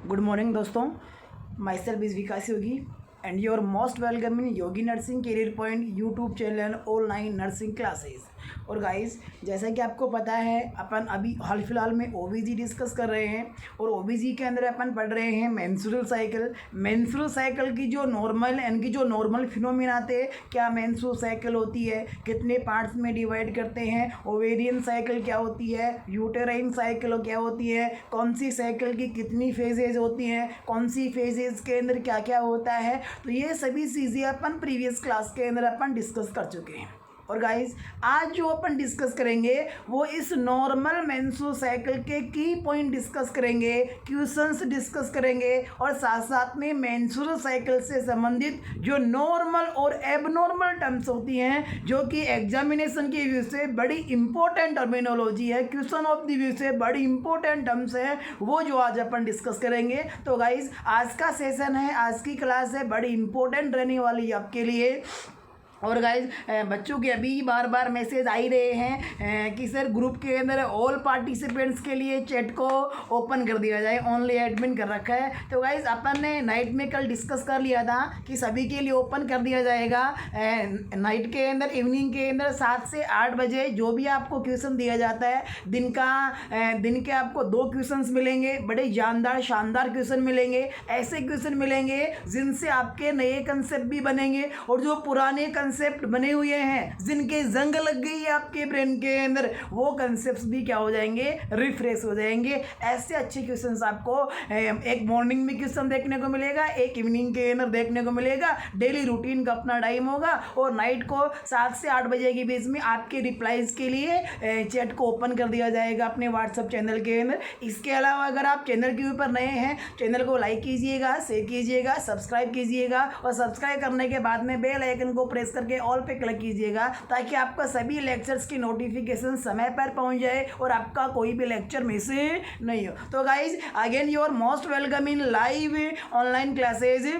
Good morning दोस्तों, my self is Vikas Yogi and your most welcome in Yogi nursing career point YouTube channel online nursing classes. और guys, जैसा कि आपको पता है, अपन अभी हाल फिलहाल में ओबीजी डिस्कस कर रहे हैं और ओबीजी के अंदर अपन पढ़ रहे हैं मेंस्ट्रुअल साइकिल की जो नॉर्मल फिनोमिना आते हैं। क्या मेंस्ट्रुअल साइकिल होती है, कितने पार्ट्स में डिवाइड करते हैं, ओवेरियन साइकिल क्या होती है, यूटेराइन साइकिल क्या होती है, कौन सी साइकिल की कितनी फेजेज होती हैं, कौन सी फेजेज के अंदर क्या क्या होता है। तो ये सभी चीज़ें अपन प्रीवियस क्लास के अंदर अपन डिस्कस कर चुके हैं। और गाइस, आज जो अपन डिस्कस करेंगे वो इस नॉर्मल मेंस्ट्रुअल साइकिल के की पॉइंट डिस्कस करेंगे, क्वेश्चंस डिस्कस करेंगे और साथ साथ में मेंस्ट्रुअल साइकिल से संबंधित जो नॉर्मल और एबनॉर्मल टर्म्स होती हैं, जो कि एग्जामिनेशन के व्यू से बड़ी इंपॉर्टेंट टर्मिनोलॉजी है, क्वेश्चन ऑफ द व्यू से बड़ी इंपॉर्टेंट टर्म्स है, वो जो आज अपन डिस्कस करेंगे। तो गाइस, आज का सेशन है, आज की क्लास है, बड़ी इंपॉर्टेंट रहने वाली है आपके लिए। और गाइज, बच्चों के अभी बार बार मैसेज आ ही रहे हैं कि सर ग्रुप के अंदर ऑल पार्टिसिपेंट्स के लिए चैट को ओपन कर दिया जाए, ओनली एडमिन कर रखा है। तो गाइज, अपन ने नाइट में कल डिस्कस कर लिया था कि सभी के लिए ओपन कर दिया जाएगा नाइट के अंदर, इवनिंग के अंदर 7 से 8 बजे। जो भी आपको क्वेश्चन दिया जाता है दिन के आपको 2 क्वेश्चंस मिलेंगे, बड़े जानदार शानदार क्वेश्चन मिलेंगे, ऐसे क्वेश्चन मिलेंगे जिनसे आपके नए कंसेप्ट भी बनेंगे और जो पुराने कंसेप्ट बने हुए हैं, जिनके जंग लग गई है आपके ब्रेन के अंदर, वो कंसेप्ट्स भी क्या हो जाएंगे, रिफ्रेश हो जाएंगे। ऐसे अच्छे क्वेश्चंस आपको एक मॉर्निंग में क्वेश्चन देखने को मिलेगा, एक इवनिंग के अंदर देखने को मिलेगा। डेली रूटीन का अपना टाइम होगा और नाइट को 7 से 8 बजे के बीच में आपके रिप्लाईज के लिए चैट को ओपन कर दिया जाएगा अपने व्हाट्सएप चैनल के अंदर। इसके अलावा अगर आप चैनल के ऊपर नए हैं, चैनल को लाइक कीजिएगा, शेयर कीजिएगा, सब्सक्राइब कीजिएगा और सब्सक्राइब करने के बाद में बेल आइकन को प्रेस करके ऑल पे क्लिक कीजिएगा, ताकि आपका सभी लेक्चर्स की नोटिफिकेशन समय पर पहुंच जाए और आपका कोई भी लेक्चर मिस नहीं हो। तो guys, again your most welcome in live online classes.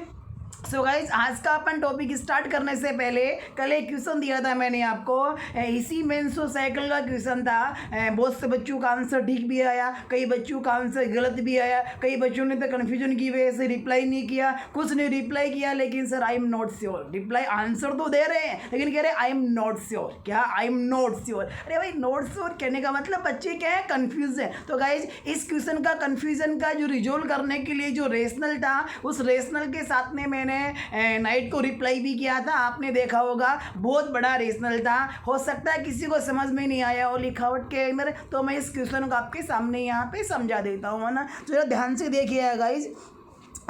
So guys, आज का अपन टॉपिक स्टार्ट करने से पहले कल एक क्वेश्चन दिया था मैंने आपको, इसी मेंस्ट्रुअल साइकिल का क्वेश्चन था। बहुत से बच्चों का आंसर ठीक भी आया, कई बच्चों का आंसर गलत भी आया, कई बच्चों ने तो कन्फ्यूजन की वजह से रिप्लाई नहीं किया, कुछ ने रिप्लाई किया लेकिन sir I am not sure. Reply answer तो दे रहे हैं लेकिन कह रहे आई एम नॉट श्योर। क्या आई एम नॉट श्योर? अरे भाई, नॉट श्योर कहने का मतलब बच्चे क्या है, कन्फ्यूज है। तो गाइज, इस क्वेश्चन का कन्फ्यूजन का जो रिजोल्व करने के लिए जो रेशनल था, उस रेशनल के साथ में मैंने नाइट को रिप्लाई भी किया था। आपने देखा होगा, बहुत बड़ा रेशनल था। हो सकता है किसी को समझ में नहीं आया और लिखावट के अंदर, तो मैं इस क्वेश्चन को आपके सामने यहाँ पे समझा देता हूँ, है ना। तो जरा ध्यान से देखिएगा गाइज,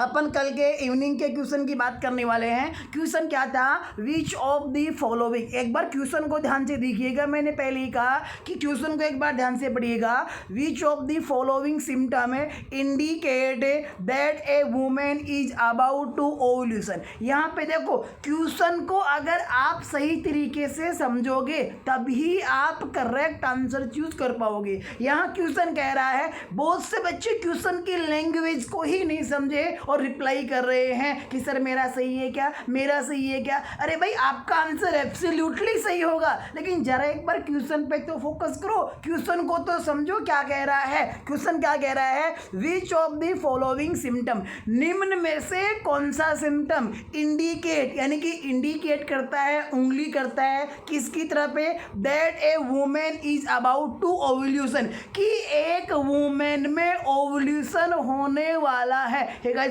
अपन कल के इवनिंग के क्वेश्चन की बात करने वाले हैं। क्वेश्चन क्या था, विच ऑफ दी फॉलोइंग। एक बार क्वेश्चन को ध्यान से देखिएगा, मैंने पहले ही कहा कि क्वेश्चन को एक बार ध्यान से पढ़िएगा। Which of the following symptom indicate that a women is about to ovulation. यहाँ पे देखो, क्वेश्चन को अगर आप सही तरीके से समझोगे तभी आप करेक्ट आंसर चूज कर पाओगे। यहाँ क्वेश्चन कह रहा है, बहुत से बच्चे क्वेश्चन की लैंग्वेज को ही नहीं समझे और रिप्लाई कर रहे हैं कि सर मेरा सही है क्या, मेरा सही है क्या। अरे भाई, आपका आंसर एब्सोल्युटली सही होगा, लेकिन जरा एक बार क्वेश्चन पे तो फोकस करो, क्वेश्चन को तो समझो क्या कह रहा है। क्वेश्चन क्या कह रहा है, which of the following symptom, निम्न में से कौन सा सिम्टम इंडिकेट, यानी कि इंडिकेट करता है, उंगली करता है किसकी तरफ पे, that a women is about to ovulation, कि एक वुमेन में ओव्यूलेशन होने वाला है।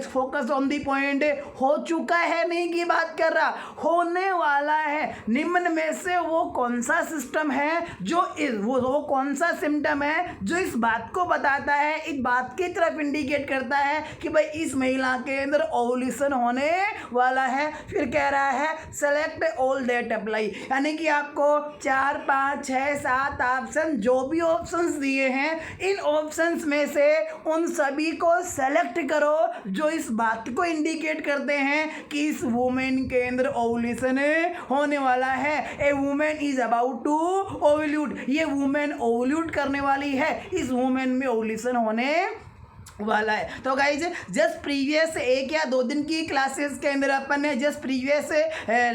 फोकस ऑन दी पॉइंट, हो चुका है नहीं की बात कर रहा, होने वाला है। निम्न में से वो कौन सा सिस्टम है जो वो कौन सा सिम्टम है जो इस बात को बताता है, इस बात की तरफ इंडिकेट करता है कि भाई इस महिला के अंदर ओव्यूलेशन होने वाला है। फिर कह रहा है सेलेक्ट ऑल दैट अप्लाई, यानी कि आपको 4, 5, 6, 7 ऑप्शन, जो भी ऑप्शंस दिए हैं, इन ऑप्शंस में से उन सभी को सेलेक्ट करो जो इस बात को इंडिकेट करते हैं कि इस वुमेन के अंदर ओव्यूलेशन होने वाला है। A women is about to ovulate, ये वुमेन ओव्यूलेट करने वाली है, इस वुमेन में ओव्यूलेशन होने वाला है। तो गाइज जस्ट प्रीवियस 1 या 2 दिन की क्लासेस के अंदर अपन ने just previous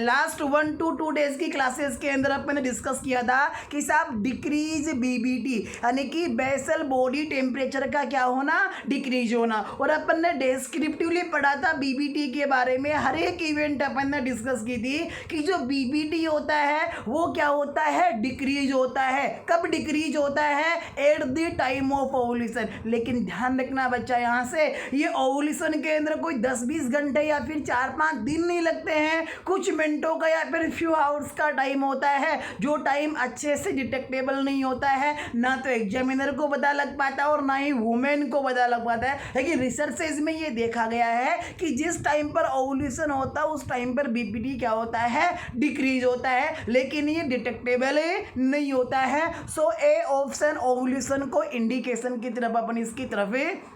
last 1 to 2 days की क्लासेस के अंदर अपन ने डिस्कस किया था कि साहब डिक्रीज बीबीटी यानी कि बेसल बॉडी टेम्परेचर का क्या होना, डिक्रीज होना। और अपन ने डिस्क्रिप्टिवली पढ़ा था बीबीटी के बारे में, हर एक इवेंट अपन ने डिस्कस की थी कि जो बीबीटी होता है वो क्या होता है, डिक्रीज होता है। कब डिक्रीज होता है? At the time of ovulation. लेकिन ध्यान रखना बच्चा यहाँ से, ये ओवुलेशन के अंदर कोई 10-20 घंटे या फिर 4-5 दिन नहीं लगते हैं, कुछ मिनटों का या फिर फ्यू आवर्स का टाइम होता है, जो टाइम अच्छे से डिटेक्टेबल नहीं होता है, ना तो एग्जामिनर को पता लग पाता और ना ही वुमेन को पता लग पाता है। लेकिन रिसर्चेज में ये देखा गया है कि जिस टाइम पर ओवुलेशन होता है उस टाइम पर बीपीटी क्या होता है, डिक्रीज होता है, लेकिन ये डिटेक्टेबल नहीं होता है। सो ए ऑप्शन ओवुलेशन को इंडिकेशन की तरफ अपन इसकी तरफ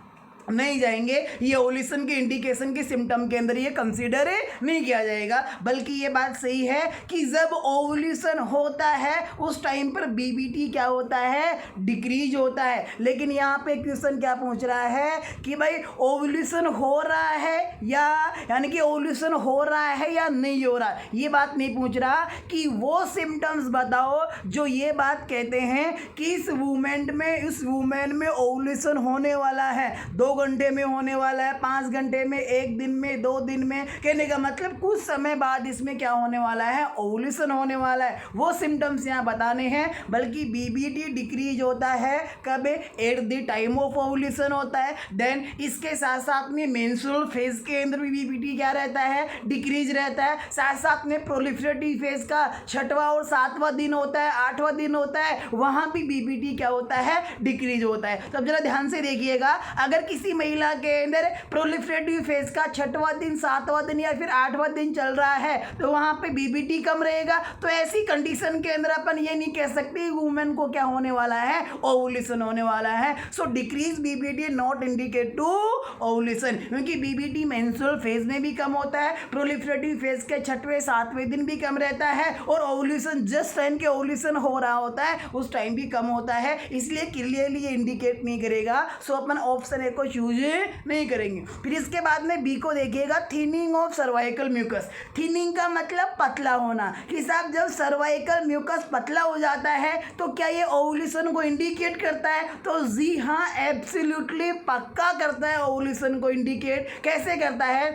नहीं जाएंगे, ये ओवुलेशन के इंडिकेशन के सिम्टम के अंदर ये कंसीडर नहीं किया जाएगा। बल्कि ये बात सही है कि जब ओवुलेशन होता है उस टाइम पर बीबीटी क्या होता है, डिक्रीज होता है। लेकिन यहाँ पे क्वेश्चन क्या पूछ रहा है कि भाई ओवुलेशन हो रहा है या यानी कि ओवुलेशन हो रहा है या नहीं हो रहा, ये बात नहीं पूछ रहा कि वो सिम्टम्स बताओ जो ये बात कहते हैं कि इस वुमेन में ओवुलेशन होने वाला है, 2 घंटे में होने वाला है, 5 घंटे में, 1 दिन में, 2 दिन में। कहने का मतलब कुछ समय बाद इसमें क्या होने वाला है, ओवुलेशन होने वाला है, वो सिम्टम्स यहाँ बताने हैं। बल्कि बीबीटी डिक्रीज होता है कब, at the time of ovulation होता है। देन इसके साथ साथ में मेंस्ट्रुअल फेज के अंदर भी बीबीटी क्या रहता है, डिक्रीज रहता है। साथ साथ में प्रोलिफरेटिव फेज का 6वां और 7वां दिन होता है, 8वां दिन होता है, वहाँ भी बीबीटी क्या होता है, डिक्रीज होता है। तो अब जरा ध्यान से देखिएगा, अगर किसी महिला के अंदर प्रोलिफरेटिव फेज का 6वां दिन, 7वां दिन या फिर 8वां दिन चल रहा है तो वहां पे बीबीटी कम रहेगा। तो ऐसी कंडीशन के अंदर अपन ये नहीं कह सकते वुमेन को क्या होने वाला है, ओवुलेशन होने वाला है। So decrease BBT not indicate to ovulation, क्योंकि बीबीटी मेंस्ट्रुअल फेज में भी कम होता है, प्रोलिफरेटिव फेज के 6वें 7वें दिन भी कम रहता है, और ओवुलेशन जिस टाइम के ओवुलेशन हो रहा होता है उस टाइम भी कम होता है, इसलिए क्लियरली ये इंडिकेट नहीं करेगा। सो अपन ऑप्शन ए को चूज नहीं करेंगे। फिर इसके बाद में बी को देखिएगा, thinning of cervical mucus. Thinning का मतलब पतला होना, कि साहब जब सर्वाइकल म्यूकस पतला हो जाता है तो क्या ये ओवुलेशन को इंडिकेट करता है? तो जी हाँ, एब्सोल्युटली पक्का करता है, ओवुलेशन को इंडिकेट कैसे करता है।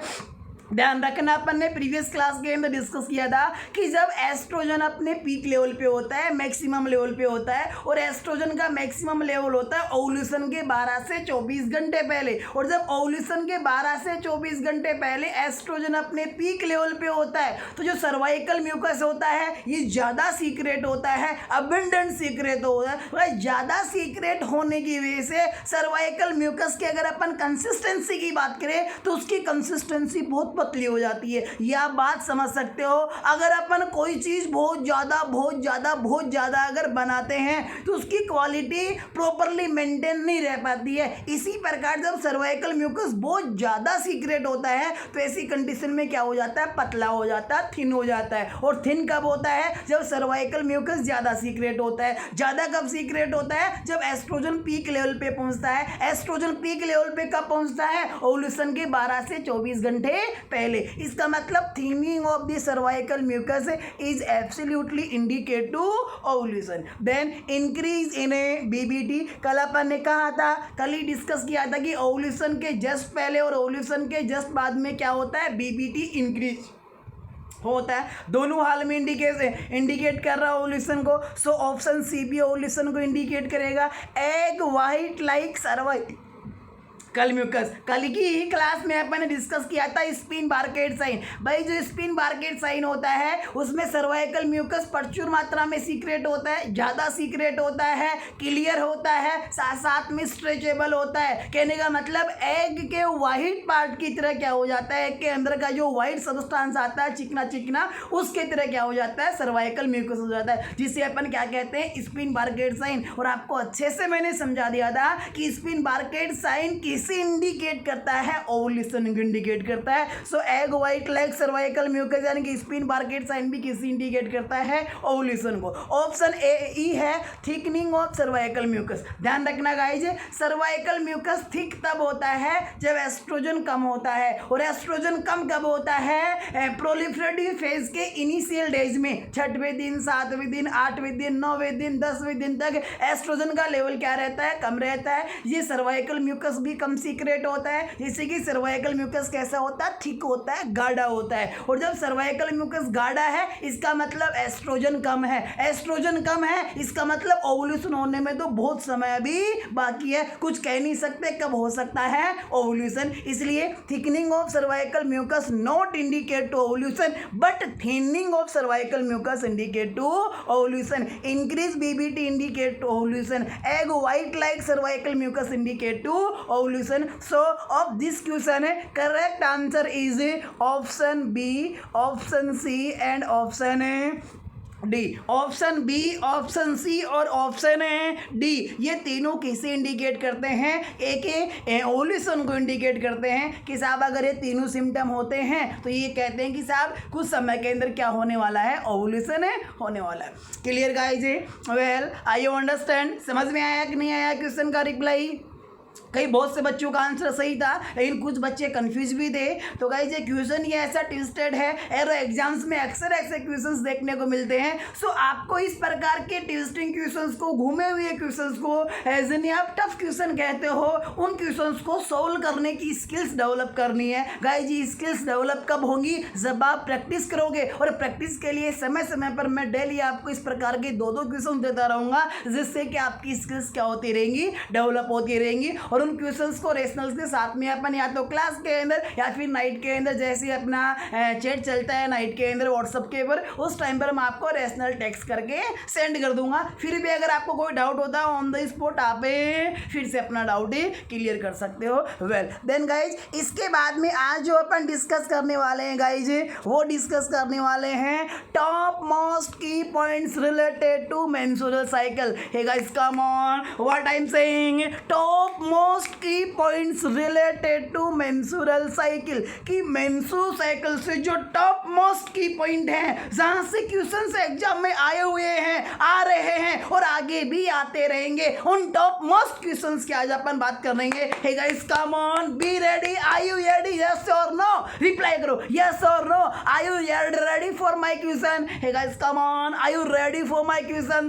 ध्यान रखना, अपन ने प्रीवियस क्लास के अंदर डिस्कस किया था कि जब एस्ट्रोजन अपने पीक लेवल पे होता है, मैक्सिमम लेवल पे होता है, और एस्ट्रोजन का मैक्सिमम लेवल होता है ओवुलेशन के 12 से 24 घंटे पहले, और जब ओवुलेशन के 12 से 24 घंटे पहले एस्ट्रोजन अपने पीक लेवल पे होता है तो जो सर्वाइकल म्यूकस होता है ये ज़्यादा सीक्रेट होता है, अबंडेंट सीक्रेट होता है। ज़्यादा सीक्रेट होने की वजह से सर्वाइकल म्यूकस की अगर अपन कंसिस्टेंसी की बात करें तो उसकी कंसिस्टेंसी बहुत पतली हो जाती है। यह बात समझ सकते हो, अगर अपन कोई चीज़ बहुत ज़्यादा अगर बनाते हैं तो उसकी क्वालिटी प्रॉपरली मेंटेन नहीं रह पाती है। इसी प्रकार जब सर्वाइकल म्यूकस बहुत ज़्यादा सीक्रेट होता है तो ऐसी कंडीशन में क्या हो जाता है, पतला हो जाता है, थिन हो जाता है। और थिन कब होता है, जब सर्वाइकल म्यूकस ज़्यादा सीक्रेट होता है। ज़्यादा कब सीक्रेट होता है, जब एस्ट्रोजन पीक लेवल पे पहुंचता है। एस्ट्रोजन पीक लेवल पे कब पहुंचता है, ओवुलेशन के 12 से 24 घंटे पहले। इसका मतलब thinning of the cervical mucus is absolutely indicate to ovulation. Then increase in a BBT, कल अपन ने कहा था, कल ही डिस्कस किया था कि ओवुलेशन के जस्ट पहले और ओवुलेशन के जस्ट बाद में क्या होता है, बीबीटी इंक्रीज होता है। दोनों हाल में इंडिकेट कर रहा है ओवुलेशन को। सो ऑप्शन सी भी ओवुलेशन को इंडिकेट करेगा। Egg white like cervical mucus, कल की ही क्लास में अपन ने डिस्कस किया था स्पिन बार्केड साइन। भाई जो स्पिन बार्केड साइन होता है उसमें सर्वाइकल म्यूकस प्रचुर मात्रा में सीक्रेट होता है, ज़्यादा सीक्रेट होता है, क्लियर होता है, साथ साथ में स्ट्रेचेबल होता है। कहने का मतलब एग के वाइट पार्ट की तरह क्या हो जाता है, एग के अंदर का जो वाइट सब्सटेंस आता है चिकना चिकना, उसके तरह क्या हो जाता है, सर्वाइकल म्यूकस हो जाता है, जिसे अपन क्या कहते हैं, स्पिन बार्केड साइन। और आपको अच्छे से मैंने समझा दिया था कि स्पिन बार्केड साइन किस किसे इंडिकेट करता है? ओवुलेशन को इंडिकेट करता है। So egg white like cervical mucus यानी कि स्पिन बार्केट साइन भी किसे इंडिकेट करता है? ओवुलेशन को। ऑप्शन ई है थिकनिंग ऑफ सर्वाइकल म्यूकस। ध्यान रखना गाइज, सर्वाइकल म्यूकस थिक तब होता है जब एस्ट्रोजन कम होता है, और एस्ट्रोजन कम कब होता है? प्रोलिफरेटिव फेज के इनिशियल डेज में, 6वें दिन, 7वें दिन, 8वें दिन, 9वें दिन, 10वें दिन तक एस्ट्रोजन का लेवल क्या रहता है? कम रहता है। ये सर्वाइकल म्यूकस भी कम सीक्रेट होता है, जैसे कि सर्वाइकल म्यूकस कैसा होता है? थिक होता है, गाढ़ा होता है। और जब सर्वाइकल म्यूकस गाढ़ा है इसका मतलब एस्ट्रोजन कम है, एस्ट्रोजन कम है इसका मतलब ओवुलेशन होने में तो बहुत समय अभी बाकी है, कुछ कह नहीं सकते कब हो सकता है ओवुलेशन। इसलिए thickening of cervical mucus not indicate to ovulation but thinning of cervical mucus indicate to ovulation. Increase BBT indicate to ovulation. Egg white like cervical mucus indicate to ovulation. So of this question correct answer is option B, option C and option D. Option B, option C और option D ये तीनों किसे indicate करते हैं? एक ovulation को indicate करते हैं कि साहब अगर ये तीनों सिम्टम होते हैं तो ये कहते हैं कि साहब कुछ समय के अंदर क्या होने वाला है? ओवुलेशन होने वाला है। Clear guys? Well I you understand? समझ में आया कि नहीं आया क्वेश्चन का रिप्लाई? कई बहुत से बच्चों का आंसर सही था लेकिन कुछ बच्चे कंफ्यूज भी थे। तो गाइस ये क्वेश्चन ये ऐसा ट्विस्टेड है, एरो एग्जाम्स में अक्सर ऐसे क्वेश्चंस देखने को मिलते हैं। सो आपको इस प्रकार के ट्विस्टिंग क्वेश्चंस को, घूमे हुए क्वेश्चंस को, जिन्हें आप टफ क्वेश्चन कहते हो, उन क्वेश्चंस को सोल्व करने की स्किल्स डेवलप करनी है। गाइस ये स्किल्स डेवलप कब होंगी? जब आप प्रैक्टिस करोगे, और प्रैक्टिस के लिए समय समय पर मैं डेली आपको इस प्रकार के 2-2 क्वेश्चन देता रहूँगा, जिससे कि आपकी स्किल्स क्या होती रहेंगी? डेवलप होती रहेंगी। और उन क्वेश्चंस को रेशनल्स के साथ में अपन या तो क्लास के अंदर या फिर नाइट के अंदर, जैसे अपना चैट चलता है नाइट के अंदर व्हाट्सअप के ऊपर, उस टाइम पर मैं आपको रेशनल टेक्स्ट करके सेंड कर दूंगा। फिर भी अगर आपको कोई डाउट होता है ऑन द स्पॉट आप फिर से अपना डाउट क्लियर कर सकते हो। वेल देन गाइज इसके बाद में आज जो अपन डिस्कस करने वाले हैं गाइज, वो डिस्कस करने वाले हैं top most key points related to menstrual cycle. Hey guys come on, what I am saying, top most key points related to menstrual cycle. कि मेंस्ट्रुअल साइकिल से जो टॉप मोस्ट की पॉइंट है, जहां से क्वेश्चंस एग्जाम में आए हुए हैं, आ रहे हैं और आगे भी आते रहेंगे, उन टॉप मोस्ट क्वेश्चंस की आज अपन बात करेंगे। Hey guys come on, be ready, are you ready? Yes और नो? रिप्लाई करो यस और no. Are you ready for my question? Hey guys come on, are you ready for my question?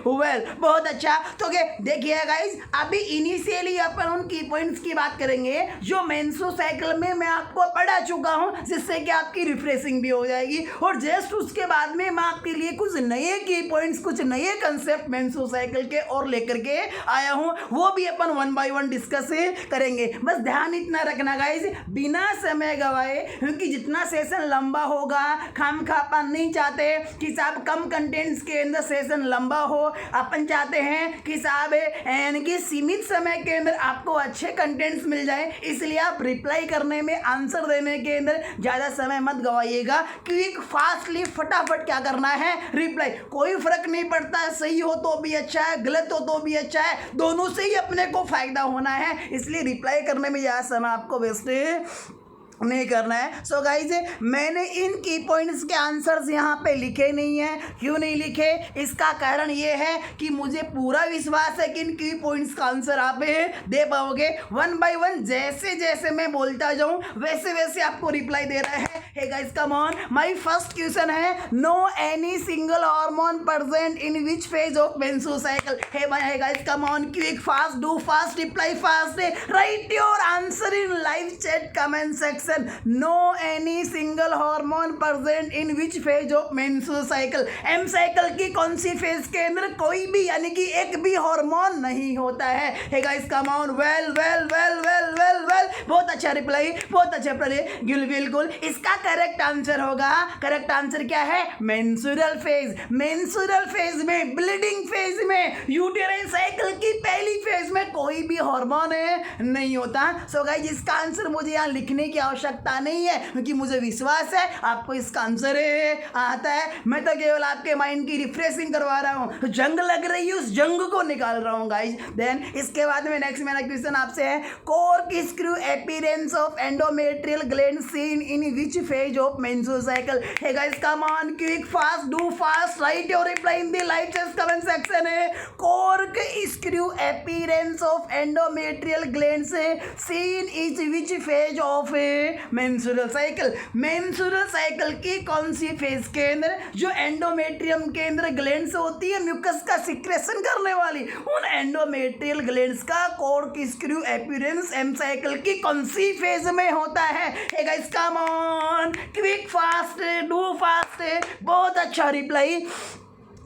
Well बहुत अच्छा। तो देखिए guys अभी initially अपन उन की पॉइंट्स की बात करेंगे जो मेंस्ट्रुअल साइकिल में मैं आपको पढ़ा चुका हूं, जिससे कि आपकी रिफ्रेशिंग भी हो जाएगी। और जस्ट उसके बाद में मैं आपके लिए कुछ नए की पॉइंट्स, कुछ नए कंसेप्ट मेंस्ट्रुअल साइकिल के और लेकर के आया हूं, वो भी अपन 1 बाय 1 डिस्कस करेंगे। बस ध्यान इतना रखना गाइस, बिना समय गवाए, क्योंकि जितना सेशन लंबा होगा, खामखापन नहीं चाहते कि साहब कम कंटेंट्स के अंदर सेशन लंबा हो। अपन चाहते हैं कि साहब यानी कि सीमित समय के अंदर आपको अच्छे कंटेंट्स मिल जाए, इसलिए आप रिप्लाई करने में, आंसर देने के अंदर ज़्यादा समय मत गवाइएगा। क्विक फास्टली फटाफट क्या करना है? रिप्लाई। कोई फर्क नहीं पड़ता है, सही हो तो भी अच्छा है, गलत हो तो भी अच्छा है, दोनों से ही अपने को फायदा होना है, इसलिए रिप्लाई करने में ज़्यादा समय आपको वेस्ट नहीं करना है। सो गाइज मैंने इन की पॉइंट्स के आंसर्स यहाँ पे लिखे नहीं हैं। क्यों नहीं लिखे? इसका कारण ये है कि मुझे पूरा विश्वास है कि इन की पॉइंट्स का आंसर आप दे पाओगे। 1 बाय 1 जैसे जैसे मैं बोलता जाऊँ वैसे वैसे आपको रिप्लाई दे रहा है। Hey guys come on, my first question है no any single hormone present in which phase of menstrual cycle. Hey guys come on, quick fast, do fast, reply fast, write your answer in live chat comment section. No any single hormone present in which phase of menstrual cycle. M cycle की कौन सी phase के अंदर कोई भी यानी कि एक भी हार्मोन नहीं होता है। Hey guys come on, well well well well well well, बहुत अच्छा रिप्लाई, बहुत अच्छा रिप्लाई। बिल्कुल इसका करेक्ट आंसर होगा, करेक्ट आंसर क्या है? Menstrual phase. मेंस्ट्रुअल फेज में, ब्लीडिंग फेज में, यूटेराइन साइकिल की पहली फेज में कोई भी हार्मोन नहीं होता। सो गाइस इसका आंसर मुझे यहाँ लिखने की आवश्यकता नहीं है, क्योंकि मुझे विश्वास है आपको इसका आंसर आता है। मैं तो केवल आपके माइंड की रिफ्रेशिंग करवा रहा हूँ, तो जंग लग रही है उस जंग को निकाल रहा हूँ गाइस। देन इसके बाद में नेक्स्ट मेरा क्वेश्चन आपसे है, corkscrew appearance of endometrial gland seen in which phase of menstrual cycle? Hey guys come on, quick, fast, do fast, write your reply in the live chat comment section है। Corkscrew appearance of endometrial gland seen is which phase of menstrual cycle? Menstrual cycle की कौन सी phase के अंदर जो endometrium के अंदर glands होती है म्यूकस का सिक्रेशन करने वाली, उन एंडोमेट्रियल ग्लैंड्स का corkscrew appearance M cycle की कौन सी फेज में होता है? Hey guys come on, quick, fast, do fast, बहुत अच्छा रिप्लाई।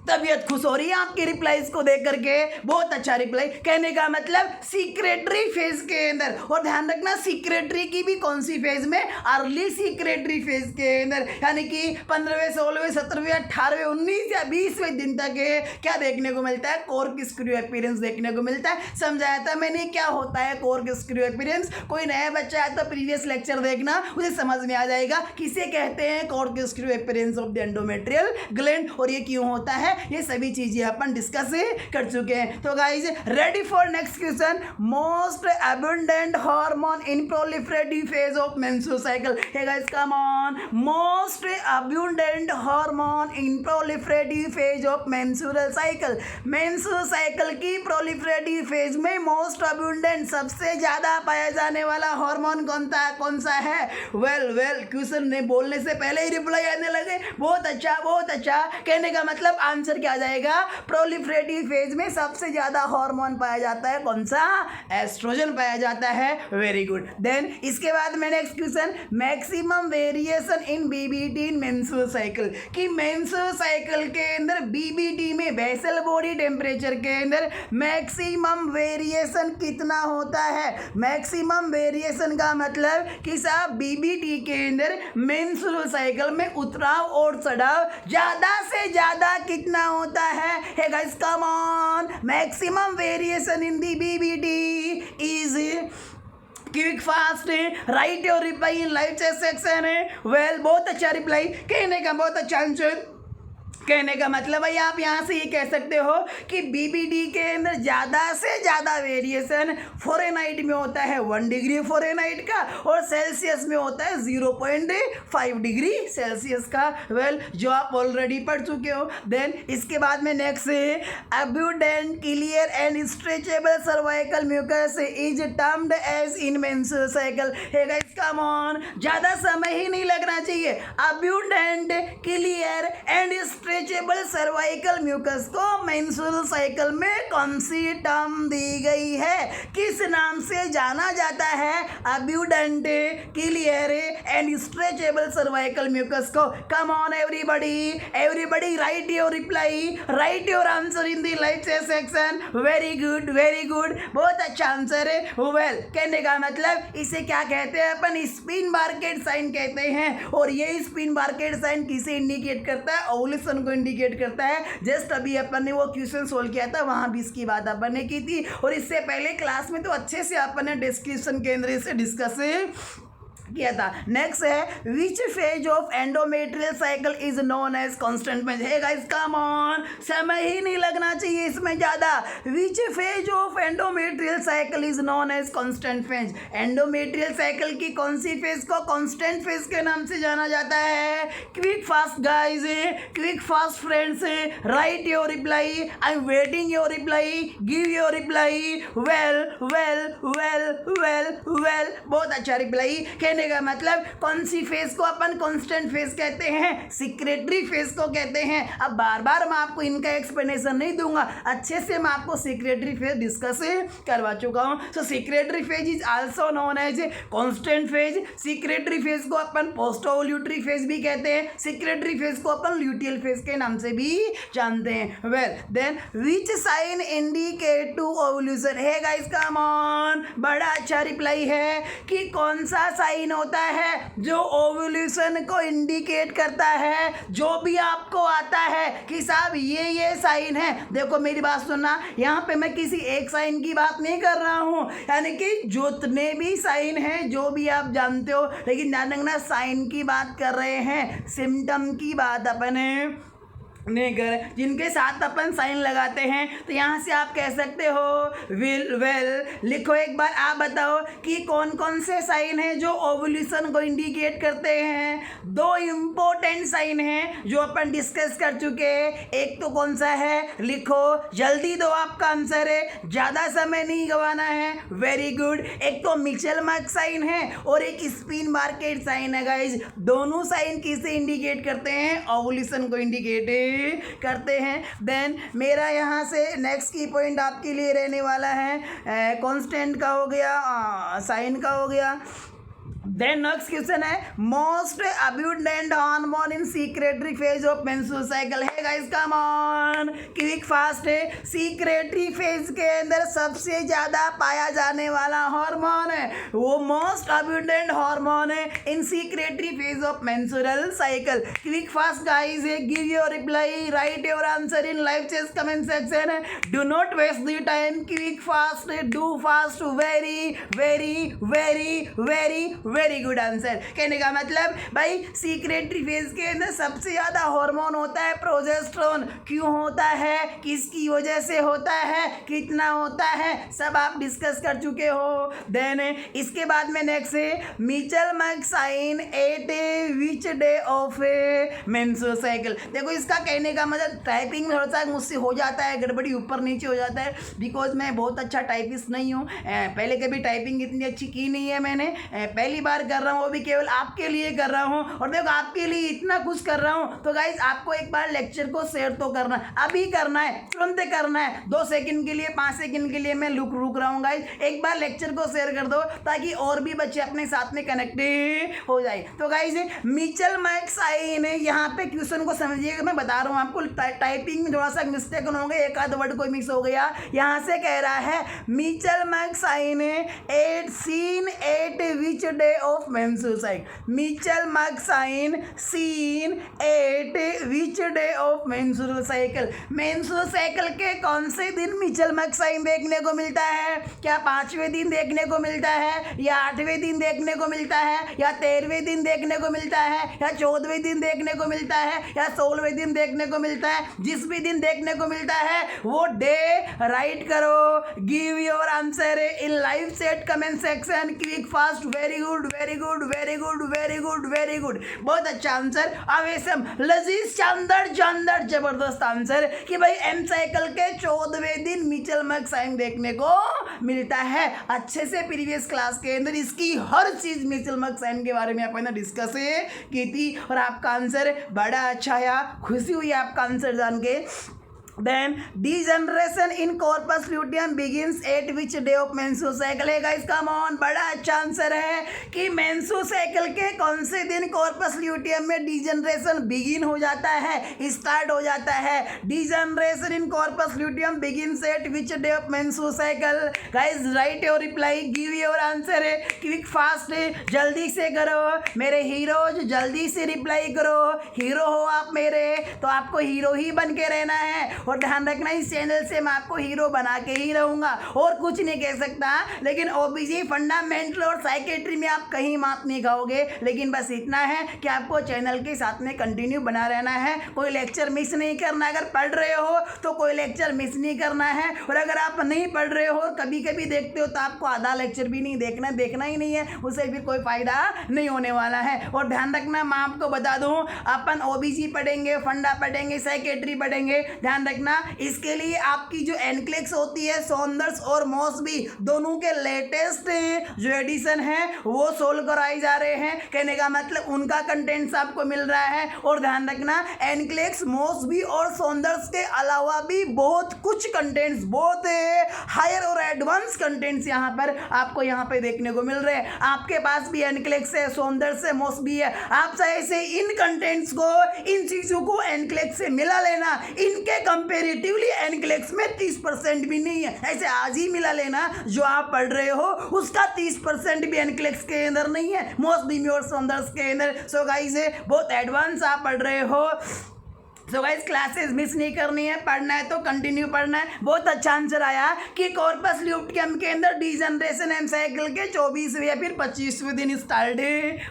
तबीयत खुश हो रही है आपकी रिप्लाईज को देख करके, बहुत अच्छा रिप्लाई। कहने का मतलब सीक्रेटरी फेज के अंदर, और ध्यान रखना सीक्रेटरी की भी कौन सी फेज में? अर्ली सीक्रेटरी फेज के अंदर, यानी कि 15वें, 16वें, 17वें, 18वें, 19 या 20वें दिन तक क्या देखने को मिलता है? कॉर्क स्क्रू अपीयरेंस देखने को मिलता है। समझाया था मैंने क्या होता है कॉर्क स्क्रू अपीयरेंस। कोई नया बच्चा है तो प्रीवियस लेक्चर देखना, उसे समझ में आ जाएगा किसे कहते हैं cork screw appearance of the endometrial gland, और ये क्यों होता है, ये सभी चीजें अपन डिस्कस कर चुके हैं। तो guys ready for next question, most abundant hormone in proliferative phase of menstrual cycle? Hey guys come on, most abundant hormone in proliferative phase of menstrual cycle? Menstrual cycle की प्रोलिफरेटिव फेज में most abundant, सबसे ज्यादा पाया जाने वाला hormone कौन सा है? वेल क्वेश्चन ने बोलने से पहले ही रिप्लाई आने लगे, बहुत अच्छा, बहुत अच्छा। कहने का मतलब आंसर क्या आ जाएगा? प्रोलिफरेटिव फेज में सबसे ज्यादा हार्मोन पाया जाता है कौन सा? एस्ट्रोजन पाया जाता है। Very good. देन इसके बाद में नेक्स्ट क्वेश्चन, मैक्सिमम वेरिएशन इन बीबीटी इन मेंस्ट्रुअल साइकिल? कि मेंस्ट्रुअल साइकिल के अंदर बीबीटी में, बेसल बॉडी टेम्परेचर के अंदर मैक्सिमम वेरिएशन कितना होता है? मैक्सिमम वेरिएशन का मतलब कि साहब बीबीटी के अंदर मेंस्ट्रुअल साइकिल में उतराव और चढ़ाव ज्यादा से ज्यादा कितना होता है? Hey guys come on, maximum variation in the BBT is quick, fast, write your reply in live chat section है। वेल बहुत अच्छा रिप्लाई, कहने का बहुत अच्छा आंसर। कहने का मतलब भाई आप यहाँ से ये कह सकते हो कि बीबीडी के अंदर ज़्यादा से ज़्यादा वेरिएशन फ़ारेनहाइट में होता है 1 डिग्री फ़ारेनहाइट का, और सेल्सियस में होता है 0.5 डिग्री सेल्सियस का। वेल जो आप ऑलरेडी पढ़ चुके हो। देन इसके बाद में नेक्स्ट है, abundant, clear and stretchable cervical mucus is termed as in menstrual cycle? Hey guys come on, ज़्यादा समय ही नहीं लगना चाहिए। Abundant, clear and stretchable cervical mucus को मेंस्ट्रुअल साइकिल में कौन सी टर्म दी गई है? किस नाम से जाना जाता है? Abundant, clear and stretchable cervical mucus को। Come on everybody write your reply, write your answer in the live chat section. Very good, very good, बहुत अच्छा आंसर है। वेल कहने का मतलब इसे क्या कहते हैं अपन? स्पिन बार्केड साइन कहते हैं। और ये स्पिन बार्केड साइन किसे इंडिकेट करता है? ओवुलेशन को इंडिकेट करता है। जस्ट अभी अपन ने वो क्वेश्चन सोल्व किया था, वहां भी इसकी बात अपन ने की थी, और इससे पहले क्लास में तो अच्छे से अपन ने डिस्क्रिप्शन के अंदर इसे डिस्कस किया था। नेक्स्ट है, which phase of endometrial cycle is known as constant phase? Hey guys come on, समय ही नहीं लगना चाहिए इसमें ज़्यादा। Which phase of endometrial cycle is known as constant phase? Endometrial cycle की कौन सी फेज को कांस्टेंट फेज के नाम से जाना जाता है? Quick fast guys, quick fast friends, write your reply, I am waiting your reply, give your reply. Well well well well well, बहुत अच्छा रिप्लाई। कहने का मतलब कौन सी फेज को अपन कांस्टेंट फेज कहते हैं, सेक्रेटरी फेज को कहते हैं। अब बार बार मैं आपको इनका एक्सप्लेनेशन नहीं दूंगा, अच्छे से मैं आपको सेक्रेटरी फेज डिस्कस करवा चुका हूँ। So secretory phase is also known as constant phase. Secretory phase को अपन पोस्ट ओव्यूलेटरी फेज भी कहते हैं, सेक्रेटरी फेज को अपन ल्यूटियल फेज के नाम से भी जानते हैं। Well then which sign indicate to ovulation hey guys, come on, बड़ा अच्छा रिप्लाई है कि कौन सा साइन होता है जो ओव्यूलेशन को इंडिकेट करता है। जो भी आपको आता है कि साहब ये साइन है, देखो मेरी बात सुनना, यहाँ पे मैं किसी एक साइन की बात नहीं कर रहा हूँ, यानी कि जितने भी साइन हैं जो भी आप जानते हो, लेकिन ध्यान रखना साइन की बात कर रहे हैं, सिम्टम की बात अपने नहीं कर, जिनके साथ अपन साइन लगाते हैं। तो यहाँ से आप कह सकते हो वेल लिखो एक बार, आप बताओ कि कौन कौन से साइन हैं जो ओव्यूलेशन को इंडिकेट करते हैं। दो इम्पोर्टेंट साइन हैं जो अपन डिस्कस कर चुके हैं। एक तो कौन सा है, लिखो जल्दी दो, आपका आंसर है, ज़्यादा समय नहीं गंवाना है। Very good. एक तो मिचेल-मार्क साइन है और एक स्पिन मार्केट साइन है गाइज। दोनों साइन किसे इंडिकेट करते हैं, ओव्यूलेशन को इंडिकेट करते हैं। देन मेरा यहाँ से नेक्स्ट की पॉइंट आपके लिए रहने वाला है, कांस्टेंट का हो गया, साइन का हो गया। देन नेक्स्ट क्वेश्चन है most abundant hormone in secretory phase of menstrual cycle है guys, come on, quick fast है। सेक्रेटरी फेज के अंदर सबसे ज़्यादा पाया जाने वाला हार्मोन है वो मोस्ट अब्यूंडेंट हार्मोन है in secretory phase of menstrual cycle. Quick fast guys, give your reply, write your answer in live chat comment section. Do not waste the time, quick fast, do fast, very very very very very good answer. कहने का मतलब भाई secretary phase के अंदर सबसे ज़्यादा hormone होता है प्रोजेस्टेरोन। क्यों होता है, किसकी वजह से होता है, कितना होता है, सब आप डिस्कस कर चुके हो। देन इसके बाद में नेक्स्ट है मिचेल-मार्क sign at which day of menstrual cycle. देखो इसका कहने का मतलब टाइपिंग में थोड़ा सा मुझसे हो जाता है गड़बड़ी, ऊपर नीचे हो जाता है, बिकॉज मैं बहुत अच्छा टाइपिस्ट नहीं हूँ। पहले कभी टाइपिंग इतनी अच्छी की नहीं है मैंने, पहली बार कर रहा हूँ, वो भी केवल आपके लिए कर रहा हूँ। और देखो आपके लिए इतना कुछ कर रहा हूँ तो गाइज आपको एक बार लेक्चर को शेयर तो करना, अभी करना है, तुरंत करना है, 2 सेकंड के लिए 5 सेकंड के लिए मैं रुक रहा हूँ गाइज, एक बार लेक्चर को शेयर कर दो ताकि और भी बच्चे अपने साथ में कनेक्ट हो जाए। तो गाइज मिचेल-मार्क साइन, यहाँ पे क्वेश्चन को समझिएगा, मैं बता रहा हूँ आपको, टाइपिंग में थोड़ा सा मिस्टेक हो गया, एक आध वर्ड कोई मिस हो गया। यहाँ से कह रहा है मिचेल-मार्क sign at seen at which day of menstrual cycle. मिचेल-मार्क sign seen at which day of menstrual cycle. Menstrual cycle के कौन से दिन मिचेल-मार्क साइन देखने को मिलता है? क्या 5वें दिन देखने को मिलता है, या 8वें दिन देखने को मिलता है, या 13वें दिन देखने को मिलता है, या 14वें दिन देखने को मिलता है, या 16वें दिन देखने को मिलता है? जिस भी दिन देखने को मिलता है वो डे राइट करो, give your answer in live chat comment section, quick fast. Very good very good very good very good very good, बहुत अच्छा आंसर, अवेशम, लजीज, शानदार जानदार, जबरदस्त आंसर कि भाई एम साइकिल के 14वें दिन मिचेल-मार्क साइन देखने को मिलता है। अच्छे से प्रीवियस क्लास के अंदर इसकी हर चीज मिचेल-मार्क साइन के बारे में अपन डिस्कस की थी और आपका आंसर बड़ा अच्छा आया, खुशी हुई आपका आंसर जान के। Then degeneration in corpus luteum begins at which day of menstrual cycle है गाइस, कम ऑन, बड़ा अच्छा आंसर है कि मेंस्ट्रुअल साइकिल के कौन से दिन कॉर्पस ल्यूटियम में डिजेनरेशन बिगिन हो जाता है, स्टार्ट हो जाता है। Degeneration in corpus luteum begins eight which day of menstrual cycle. Guys right your reply, give your answer है, क्विक फास्ट, जल्दी से करो मेरे हीरोज, जल्दी से रिप्लाई करो। हीरो हो आप मेरे तो आपको हीरो ही बन के रहना है, और ध्यान रखना इस चैनल से मैं आपको हीरो बना के ही रहूँगा, और कुछ नहीं कह सकता। लेकिन ओबीसी फंडामेंटल और साइकेट्री में आप कहीं मात नहीं खाओगे। लेकिन बस इतना है कि आपको चैनल के साथ में कंटिन्यू बना रहना है, कोई लेक्चर मिस नहीं करना। अगर पढ़ रहे हो तो कोई लेक्चर मिस नहीं करना है, और अगर आप नहीं पढ़ रहे हो कभी कभी देखते हो तो आपको आधा लेक्चर भी नहीं देखना, देखना ही नहीं है, उससे फिर कोई फायदा नहीं होने वाला है। और ध्यान रखना, मैं आपको बता दूँ, अपन ओबीसी पढ़ेंगे, फंडा पढ़ेंगे, साइकेट्री पढ़ेंगे, ध्यान रखना इसके लिए आपकी जो एनक्लेक्स होती है, सौंदर्स और मॉसबी दोनों के लेटेस्ट जो एडिशन है वो सोल्व कराए जा रहे हैं। कहने का मतलब उनका कंटेंट्स आपको मिल रहा है। और ध्यान रखना एनक्लेक्स मोस्बी और सौंदर्स के अलावा भी बहुत कुछ कंटेंट्स, बहुत हायर और एडवांस कंटेंट्स यहाँ पर आपको यहाँ पे देखने को मिल रहे हैं। आपके पास भी एनक्लेक्स है, सौंदर्स है, मोस्बी है। आप चाहे से इन कंटेंट्स को, इन चीज़ों को एनक्लेक्स से मिला लेना। इनके कंपेरेटिवली एनक्लेक्स में 30% भी नहीं है। ऐसे आज ही मिला लेना जो आप पढ़ रहे हो उसका 30% भी एनक्लेक्स के अंदर नहीं है, मोस्टली में और सौंदर्स के अंदर। सो गाइस बहुत एडवांस आप पढ़ रहे हो। सो गाइस क्लासेस मिस नहीं करनी है, पढ़ना है तो कंटिन्यू पढ़ना है। बहुत अच्छा आंसर आया कि कॉर्पस ल्यूटियम के अंदर डीजनरेशन एंड साइकिल के 24वें या फिर 25वें दिन स्टार्ट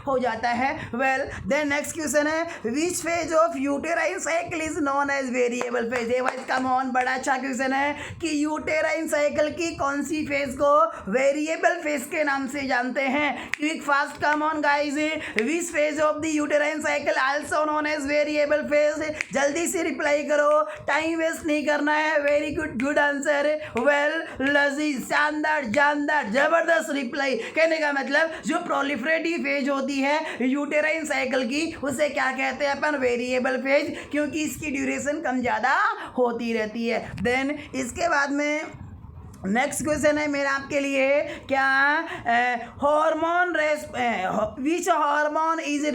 हो जाता है। वेल देन नेक्स्ट क्वेश्चन है which phase of uterine cycle is known as variable phase. ये वाइज कम ऑन, बड़ा अच्छा क्वेश्चन है कि यूटेराइन साइकिल की कौन सी फेज को वेरिएबल फेज के नाम से जानते हैं। Quick fast come on guys, which phase of the uterine cycle also known as variable phase. जल्दी से रिप्लाई करो, टाइम वेस्ट नहीं करना है। Very good, good answer. Well लजीज, शानदार, जानदार, जबरदस्त रिप्लाई। कहने का मतलब जो प्रोलिफरेटिव फेज होती है यूटेराइन साइकिल की उसे क्या कहते हैं अपन, वेरिएबल फेज, क्योंकि इसकी ड्यूरेशन कम ज़्यादा होती रहती है। देन इसके बाद में नेक्स्ट क्वेश्चन है मेरा आपके लिए, क्या hormone which hormone is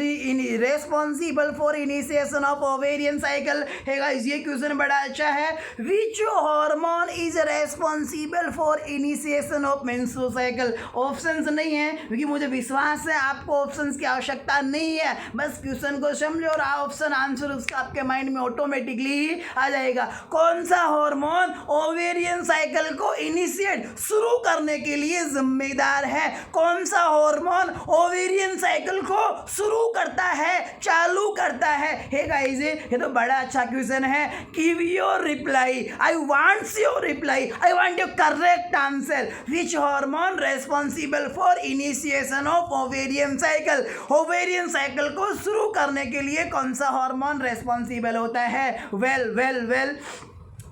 responsible for initiation of ovarian cycle है गाइस। ये क्वेश्चन बड़ा अच्छा है। Which hormone is responsible for initiation of menstrual cycle. Options नहीं है क्योंकि मुझे विश्वास है आपको ऑप्शंस की आवश्यकता नहीं है। बस क्वेश्चन को समझो और ऑप्शन आंसर उसका आपके माइंड में ऑटोमेटिकली आ जाएगा। कौन सा हार्मोन ओवेरियन साइकिल को इनिशिएट शुरू करने के लिए जिम्मेदार है। कौन सा हार्मोन ओवेरियन साइकिल को शुरू करता है, चालू करता है। हे गाइस ये तो बड़ा अच्छा क्वेश्चन है। Give your reply, I wants your reply, I want your correct answer. Which hormone responsible for initiation of ovarian cycle. Ovarian cycle को शुरू करने के लिए कौन सा हार्मोन रेस्पॉन्सिबल होता है। वेल वेल वेल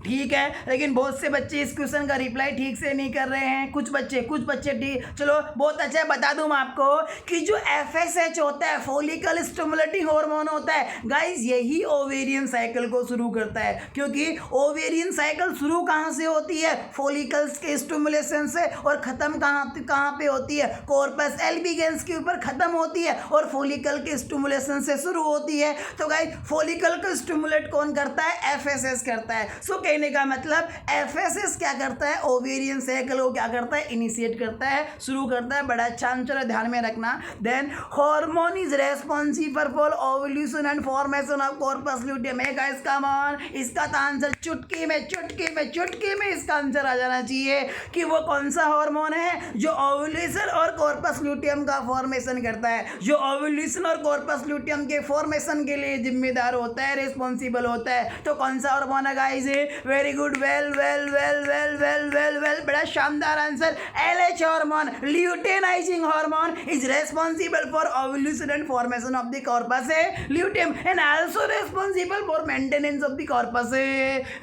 ठीक है, लेकिन बहुत से बच्चे इस क्वेश्चन का रिप्लाई ठीक से नहीं कर रहे हैं। कुछ बच्चे ठीक, चलो बहुत अच्छा है। बता दूं मैं आपको कि जो FSH होता है, फॉलिकल स्टिमुलेटिंग हार्मोन होता है गाइस, यही ओवेरियन साइकिल को शुरू करता है। क्योंकि ओवेरियन साइकिल शुरू कहाँ से होती है, फॉलिकल्स के स्टिमुलेशन से, और ख़त्म कहाँ पे होती है, कॉर्पस एल्बिगेंस के ऊपर ख़त्म होती है और फॉलिकल के स्टिमुलेशन से शुरू होती है। तो गाइस फॉलिकल को स्टिमुलेट कौन करता है, FSH करता है। सो कहने का मतलब FSH क्या करता है, ओवेरियन साइकिल को क्या करता है, इनिशिएट करता है, शुरू करता है। बड़ा अच्छा आंसर है, ध्यान में रखना। Then hormone is responsible for ovulation and formation of corpus luteum. Hey guys come on, इसका तो आंसर चुटकी में इसका आंसर आ जाना चाहिए कि वो कौन सा हार्मोन है जो ओव्यूलेशन और कॉर्पस ल्यूटियम का फॉर्मेशन करता है, जो ओव्यूलेशन और कॉर्पस ल्यूटियम के फॉर्मेशन के लिए जिम्मेदार होता है, रिस्पॉन्सिबल होता है। तो कौन सा हार्मोन है guys, very good, well well well well well well well, बड़ा शानदार answer. LH hormone, luteinizing hormone, is responsible for ovulation and formation of the corpus luteum and also responsible for maintenance of the corpus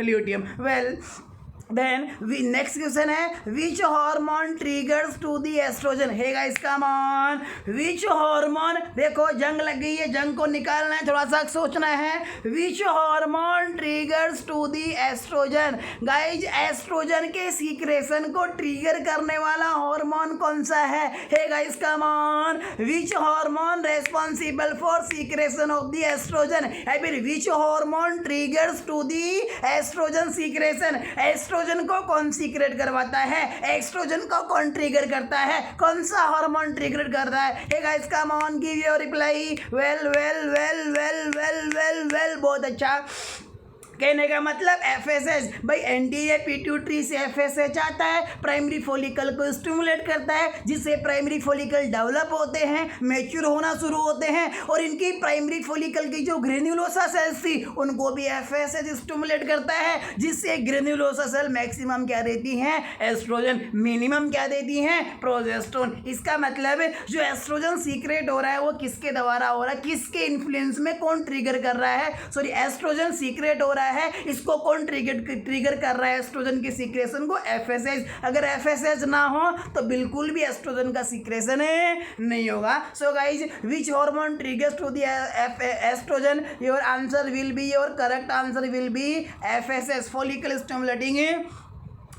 luteum. Well then next question है which hormone triggers to the estrogen. है guys come on, which hormone, देखो जंग लग गई है, जंग को निकालना है, थोड़ा सा सोचना है। Which hormone triggers to the estrogen. Guys estrogen के सीक्रेशन को ट्रिगर करने वाला हार्मोन कौन सा है guys come on, which hormone responsible for secretion of the estrogen, या फिर which hormone triggers to the estrogen secretion. Estrogen को कौन सीक्रेट करवाता है, एस्ट्रोजन को कौन ट्रिगर करता है, कौन सा हार्मोन ट्रिगर करता है। Hey guys come on, give your reply. Well well well well well well well, बहुत अच्छा। कहने का मतलब FSH भाई, एंटीरियर पिट्यूटरी से FSH आता है, प्राइमरी फॉलिकल को स्टिमुलेट करता है, जिससे प्राइमरी फॉलिकल डेवलप होते हैं, मैच्योर होना शुरू होते हैं, और इनकी प्राइमरी फॉलिकल की जो ग्रेन्युलोसा सेल्स थी उनको भी FSH स्टिमुलेट करता है, जिससे ग्रेन्युलोसा सेल मैक्सिमम क्या देती हैं, एस्ट्रोजन, मिनिमम क्या देती हैं, प्रोजेस्टेरोन। इसका मतलब जो एस्ट्रोजन सीक्रेट हो रहा है वो किसके द्वारा हो रहा है, किसके इन्फ्लुएंस में, कौन ट्रिगर कर रहा है, सॉरी एस्ट्रोजन सीक्रेट हो रहा है, इसको कौन ट्रिगर कर रहा है एस्ट्रोजन की सीक्रेशन को? एफएसएच। अगर एफएसएच ना हो तो बिल्कुल भी एस्ट्रोजन का सीक्रेशन नहीं होगा। So guys, which hormone triggers to the estrogen? Your answer will be, your correct answer will be FSH, follicle stimulating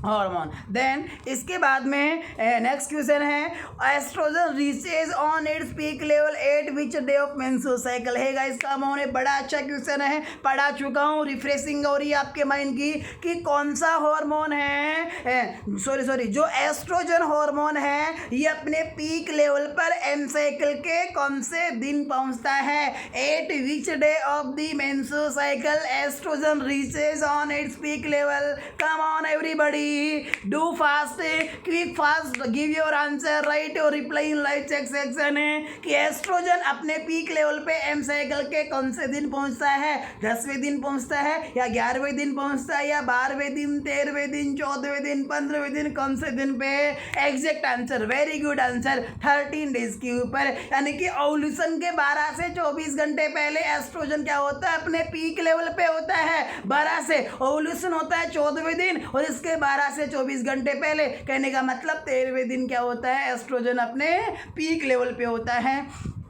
hormone. Then इसके बाद में नेक्स्ट क्वेश्चन है, estrogen reaches on its peak level at which day of menstrual cycle? है guys, का मैंने बड़ा अच्छा question है, पढ़ा चुका हूँ, रिफ्रेशिंग हो रही है आपके माइंड की कि कौन सा हार्मोन है, सॉरी जो एस्ट्रोजन हार्मोन है ये अपने पीक लेवल पर एम साइकिल के कौन से दिन पहुँचता है? At which day of the menstrual cycle estrogen reaches on its peak level? Come on everybody, do fast, quick fast, give your answer, write your reply in live check section है कि oestrogen अपने peak level पे M cycle के कौन से दिन पहुंचता है? 10वें दिन पहुंचता है या 11वें दिन पहुंचता है या 12वें दिन, 13वें दिन, 14वें दिन, 15वें दिन, कौन से दिन पे? Exact answer, very good answer, 13 days के ऊपर, यानी कि ओव्यूलेशन के 12 से 24 घंटे पहले एस्ट्रोजन क्या होता है? अपने पीक लेवल पे होता है। 12 से ओव्यूलेशन होता है 14वें दिन और इसके 12 से 24 घंटे पहले, कहने का मतलब 13वें दिन क्या होता है? एस्ट्रोजन अपने पीक लेवल पे होता है।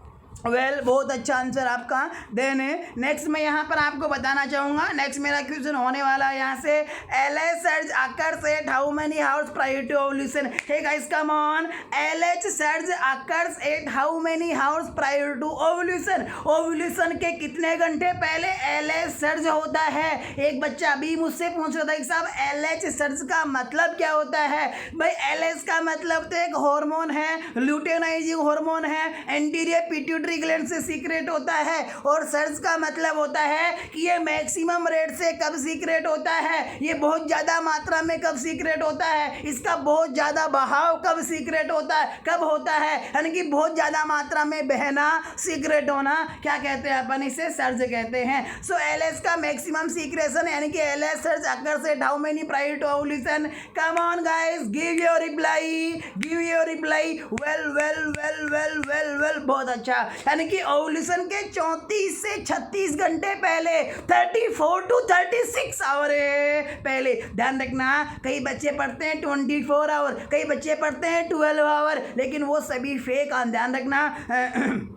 बहुत अच्छा आंसर आपका। देन नेक्स्ट मैं यहाँ पर आपको बताना चाहूँगा, नेक्स्ट मेरा क्वेश्चन होने वाला है यहाँ से, LH surge occurs at how many hours prior to ovulation? Hey guys come on, LH surge occurs at how many hours prior to ovulation? Ovulation के कितने घंटे पहले LH सर्ज होता है? एक बच्चा अभी मुझसे पूछ रहा था कि साहब LH सर्ज का मतलब क्या होता है? भाई LH का मतलब तो एक हार्मोन है, ल्यूटेनाइजिंग हार्मोन है, एंटीरियर पिट्यूटरी ग्लैंड से सीक्रेट होता है, और सर्ज का मतलब होता है कि ये मैक्सिमम रेट से कब सीक्रेट होता है? ये बहुत ज़्यादा मात्रा में कब सीक्रेट होता है? इसका बहुत ज़्यादा बहाव कब सीक्रेट होता है? कब होता है? यानी कि बहुत ज़्यादा मात्रा में बहना, सीक्रेट होना, क्या कहते हैं अपन इसे? सर्ज कहते हैं। सो LH का मैक्सिमम सीक्रेशन यानी कि LH surge occurs at how many prior to ovulation? Come on guys, give your reply. Well, बहुत अच्छा, यानी कि ओव्यूलेशन के 34 से 36 घंटे पहले, 34 to 36 आवर पहले। ध्यान रखना, कई बच्चे पढ़ते हैं 24 आवर, कई बच्चे पढ़ते हैं 12 आवर, लेकिन वो सभी फेक। ध्यान रखना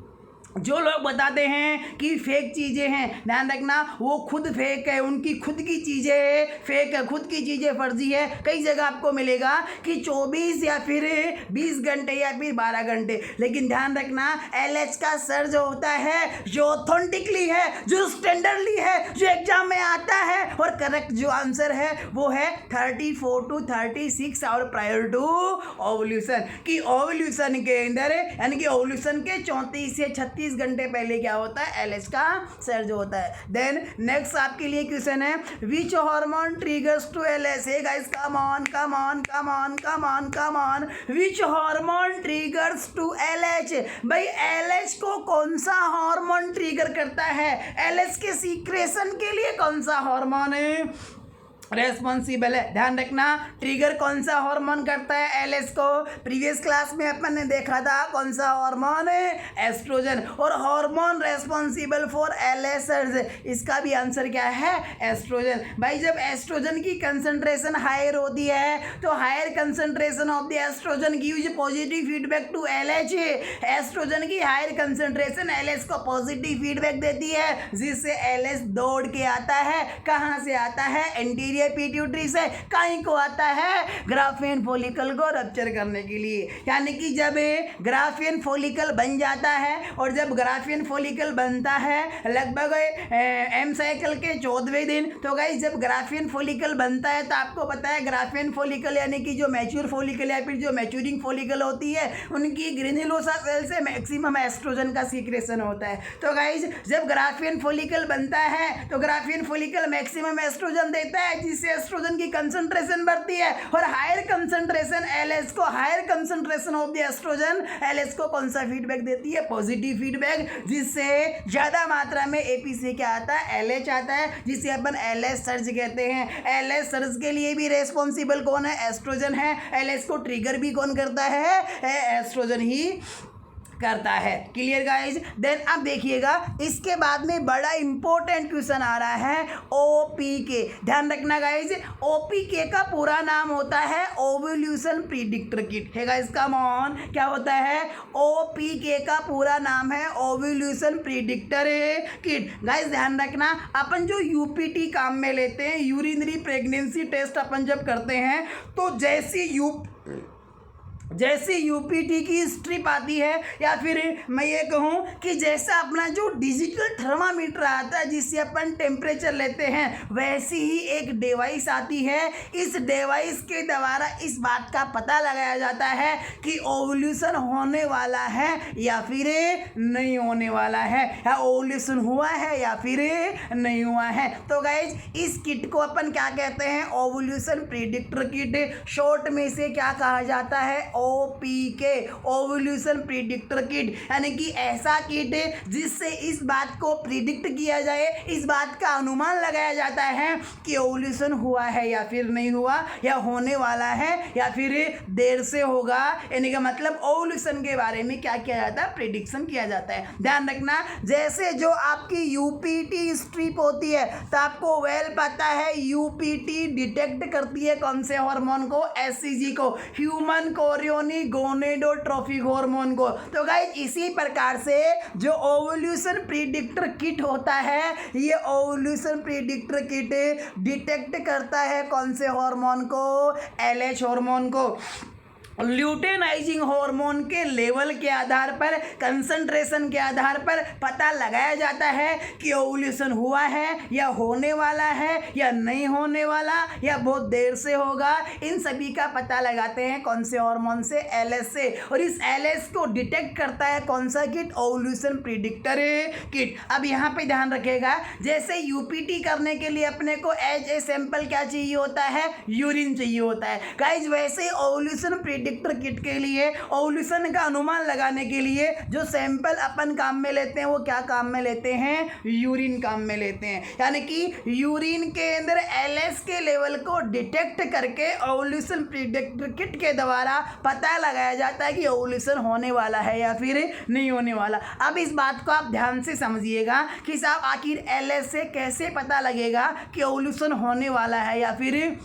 जो लोग बताते हैं कि फेक चीज़ें हैं, ध्यान रखना वो खुद फेक है, उनकी खुद की चीज़ें फेक है, खुद की चीज़ें फर्जी है। कई जगह आपको मिलेगा कि 24 या फिर 20 घंटे या फिर 12 घंटे, लेकिन ध्यान रखना LH का सर्ज होता है जो ऑथेंटिकली है, जो स्टैंडर्डली है, जो एग्जाम में आता है, और करेक्ट जो आंसर है वो है 34 to 36 hour prior to ovulation. कि ओव्यूलेशन के अंदर यानी कि ओव्यूलेशन के 34 से 36 घंटे पहले क्या होता है? LH का सर्ज होता है। देन नेक्स्ट आपके लिए क्वेश्चन है, which hormone triggers to LH? Hey guys come on, which hormone triggers to LH? भाई LH को कौन सा हार्मोन ट्रिगर करता है? LH के सीक्रेशन के लिए कौन सा हार्मोन है रेस्पॉन्सिबल है? ध्यान रखना, ट्रिगर कौन सा हार्मोन करता है LH को? प्रीवियस क्लास में अपन ने देखा था कौन सा हार्मोन है? एस्ट्रोजन। और hormone responsible for LH surge, इसका भी आंसर क्या है? एस्ट्रोजन। भाई जब एस्ट्रोजन की कंसंट्रेशन हायर होती है तो higher concentration of the estrogen gives positive feedback to LH। Estrogen की हायर कंसंट्रेशन LH को पॉजिटिव फीडबैक देती है, जिससे LH दौड़ के आता है। कहाँ से आता है? एंटीरियर पिट्यूटरी से। काहे को आता है? ग्राफियन फॉलिकल को रप्चर करने के लिए। यानी कि जब ग्राफियन फॉलिकल बन जाता है, और जब ग्राफियन फॉलिकल बनता है लगभग एम साइकिल के 14वें दिन, तो गाइस जब ग्राफियन फॉलिकल बनता है तो आपको पता है ग्राफियन फॉलिकल यानी कि जो मैच्योर फॉलिकल या फिर जो मैच्योरिंग फॉलिकल होती है, उनकी ग्रेन्युलोसा सेल से मैक्सिमम एस्ट्रोजन का सीक्रेशन होता है। तो गाइस जब ग्राफियन फॉलिकल बनता है तो ग्राफियन फॉलिकल मैक्सिमम एस्ट्रोजन देता है, जिससे एस्ट्रोजन की कंसंट्रेशन बढ़ती है। और हायर कंसंट्रेशन LH को, higher concentration of the estrogen LH को कौन सा फीडबैक देती है? पॉजिटिव फीडबैक, जिससे ज़्यादा मात्रा में AP से क्या आता है? LH आता है, जिसे अपन LH सर्ज कहते हैं। LH सर्ज के लिए भी रेस्पॉन्सिबल कौन है? एस्ट्रोजन है। LH को ट्रिगर भी कौन करता है? एस्ट्रोजन ही करता है। Clear guys. देन अब देखिएगा इसके बाद में बड़ा इंपॉर्टेंट क्वेश्चन आ रहा है ओपीके। ध्यान रखना गाइज, ओपीके का पूरा नाम होता है ओवल्यूशन प्रिडिक्टर किट है गाइज। कम ऑन, क्या होता है? ओपीके का पूरा नाम है ओवल्यूशन प्रिडिक्टर किट। गाइज ध्यान रखना, अपन जो यूपीटी काम में लेते हैं, यूरिनरी प्रेगनेंसी टेस्ट अपन जब करते हैं, तो जैसी यूपीटी की स्ट्रिप आती है, या फिर मैं ये कहूँ कि जैसा अपना जो डिजिटल थर्मामीटर आता है जिससे अपन टेम्परेचर लेते हैं, वैसी ही एक डिवाइस आती है। इस डिवाइस के द्वारा इस बात का पता लगाया जाता है कि ओवल्यूशन होने वाला है या फिर नहीं होने वाला है, या ओवल्यूशन हुआ है या फिर नहीं हुआ है। तो गाइज इस किट को अपन क्या कहते हैं? Ovulation predictor kit. शॉर्ट में से क्या कहा जाता है? ओपीके, ओवल्यूशन प्रिडिक्टर किट। यानी कि ऐसा किट जिससे इस बात को प्रिडिक्ट किया जाए, इस बात का अनुमान लगाया जाता है कि ओवल्यूशन हुआ है या फिर नहीं हुआ, या होने वाला है या फिर देर से होगा। यानी कि मतलब ओवल्यूशन के बारे में क्या किया जाता है? प्रिडिक्शन किया जाता है। ध्यान रखना, जैसे जो आपकी यूपीटी स्ट्रिप होती है, तो आपको वेल पता है यूपीटी डिटेक्ट करती है कौन से हार्मोन को? एचसीजी को, ह्यूमन गोनेडोट्रोफिक हार्मोन को। तो गाइस इसी प्रकार से जो ओवल्यूशन प्रिडिक्टर किट होता है, ये ओवल्यूशन प्रिडिक्टर किट डिटेक्ट करता है कौन से हार्मोन को? एलएच हार्मोन को। ल्यूटेनाइजिंग हार्मोन के लेवल के आधार पर, कंसंट्रेशन के आधार पर पता लगाया जाता है कि ओवल्यूशन हुआ है या होने वाला है या नहीं होने वाला, या बहुत देर से होगा। इन सभी का पता लगाते हैं कौन से हार्मोन से? एलएच से। और इस एलएच को डिटेक्ट करता है कौन सा किट? Ovulation predictor kit. अब यहाँ पे ध्यान रखिएगा, जैसे यूपीटी करने के लिए अपने को एज ए सैंपल क्या चाहिए होता है? यूरिन चाहिए होता है। गाइज वैसे ओवल्यूशन प्रिडिक्टर किट के लिए, ओवल्यूशन का अनुमान लगाने के लिए जो सैंपल अपन काम में लेते हैं, वो क्या काम में लेते हैं? यूरिन काम में लेते हैं। यानी कि यूरिन के अंदर एलएच के लेवल को डिटेक्ट करके ओवल्यूशन प्रिडिक्टर किट के द्वारा पता लगाया जाता है कि ओवल्यूशन होने वाला है या फिर नहीं होने वाला। अब इस बात को आप ध्यान से समझिएगा कि साहब आखिर एलएच से कैसे पता लगेगा कि ओवल्यूशन होने वाला है या फिर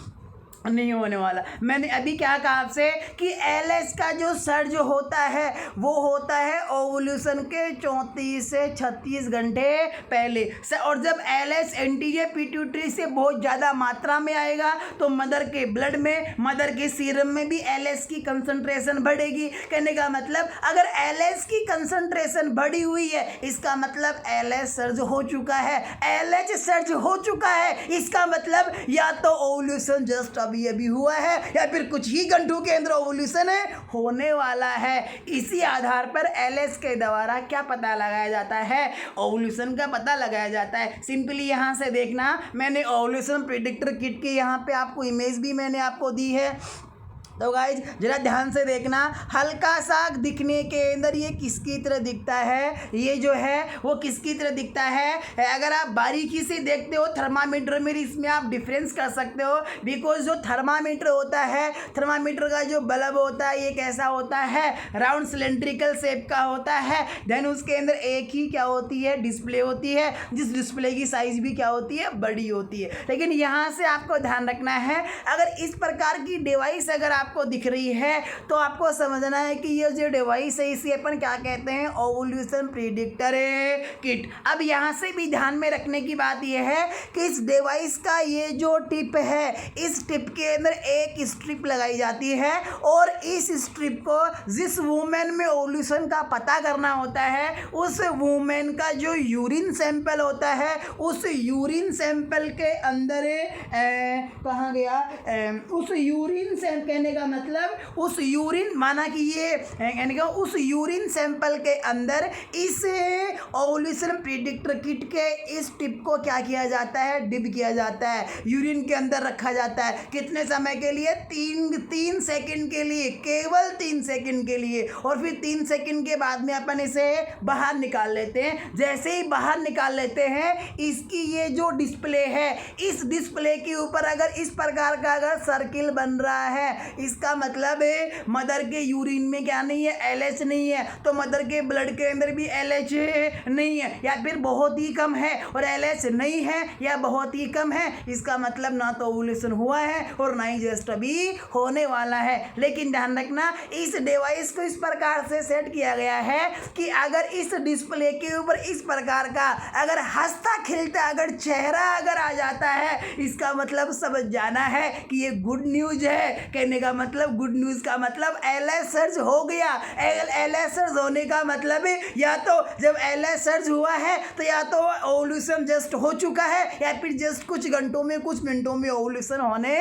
नहीं होने वाला। मैंने अभी क्या कहा आपसे कि एलएच का जो सर्ज होता है वो होता है ओवल्यूशन के 34 से 36 घंटे पहले से। और जब एलएच एंटीरियर पिट्यूटरी से बहुत ज़्यादा मात्रा में आएगा तो मदर के ब्लड में, मदर के सीरम में भी एलएच की कंसंट्रेशन बढ़ेगी। कहने का मतलब अगर एलएच की कंसंट्रेशन बढ़ी हुई है, इसका मतलब एलएच सर्ज हो चुका है। एलएच सर्ज हो चुका है, इसका मतलब या तो ओवल्यूशन जस्ट अभी हुआ है या फिर कुछ ही घंटों के अंदर ओवल्यूशन होने वाला है। इसी आधार पर एलएच के द्वारा क्या पता लगाया जाता है? ओवल्यूशन का पता लगाया जाता है। सिंपली यहाँ से देखना, मैंने ओवल्यूशन प्रिडिक्टर किट की यहाँ पे आपको इमेज भी मैंने आपको दी है। तो गाइज जरा ध्यान से देखना, हल्का सा दिखने के अंदर ये किसकी तरह दिखता है? ये जो है वो किसकी तरह दिखता है? अगर आप बारीकी से देखते हो थर्मामीटर में, इसमें आप डिफरेंस कर सकते हो। बिकॉज जो थर्मामीटर होता है, थर्मामीटर का जो बल्ब होता है ये कैसा होता है? राउंड सिलेंड्रिकल शेप का होता है। देन उसके अंदर एक ही क्या होती है? डिस्प्ले होती है, जिस डिस्प्ले की साइज भी क्या होती है? बड़ी होती है। लेकिन यहाँ से आपको ध्यान रखना है, अगर इस प्रकार की डिवाइस अगर आपको दिख रही है तो आपको समझना है कि ये जो डिवाइस है इसे अपन क्या कहते हैं? Ovulation predictor kit. अब यहाँ से भी ध्यान में रखने की बात यह है कि इस डिवाइस का ये जो टिप है, इस टिप के अंदर एक स्ट्रिप लगाई जाती है, और इस स्ट्रिप को जिस वुमेन में ओवल्यूशन का पता करना होता है, उस वुमेन का जो यूरिन सैंपल होता है, उस यूरिन सैंपल के अंदर कहाँ गया? उस यूरिन सैंपल, कहने का मतलब उस यूरिन, माना कि ये यानी कि उस यूरिन सैंपल के अंदर इस ओवल्यूशन प्रिडिक्टर किट के इस टिप को क्या किया जाता है? डिप किया जाता है, यूरिन के अंदर रखा जाता है। कितने समय के लिए? 3 सेकंड के लिए, केवल 3 सेकंड के लिए। और फिर 3 सेकंड के बाद में अपन इसे बाहर निकाल लेते हैं। जैसे ही बाहर निकाल लेते हैं, इसकी ये जो डिस्प्ले है, इस डिस्प्ले के ऊपर अगर इस प्रकार का अगर सर्किल बन रहा है, इसका मतलब है मदर के यूरिन में क्या नहीं है, LH नहीं है, तो मदर के ब्लड के अंदर भी LH नहीं है, या फिर बहुत ही कम है और LH नहीं है या बहुत ही कम है, इसका मतलब ना तो ओवुलेशन हुआ है और ना ही जस्ट अभी होने वाला है। लेकिन ध्यान रखना, इस डिवाइस को इस प्रकार से सेट किया गया है कि अगर इस डिस्प्ले के ऊपर इस प्रकार का अगर हंसता खिलता अगर चेहरा अगर आ जाता है, इसका मतलब समझ जाना है कि ये गुड न्यूज है। कहने का मतलब गुड न्यूज का मतलब LH सर्ज हो गया। LH सर्ज होने का मतलब है या तो जब LH सर्ज हुआ है तो या तो ओवुलेशन जस्ट हो चुका है या फिर जस्ट कुछ घंटों में कुछ मिनटों में ओवुलेशन होने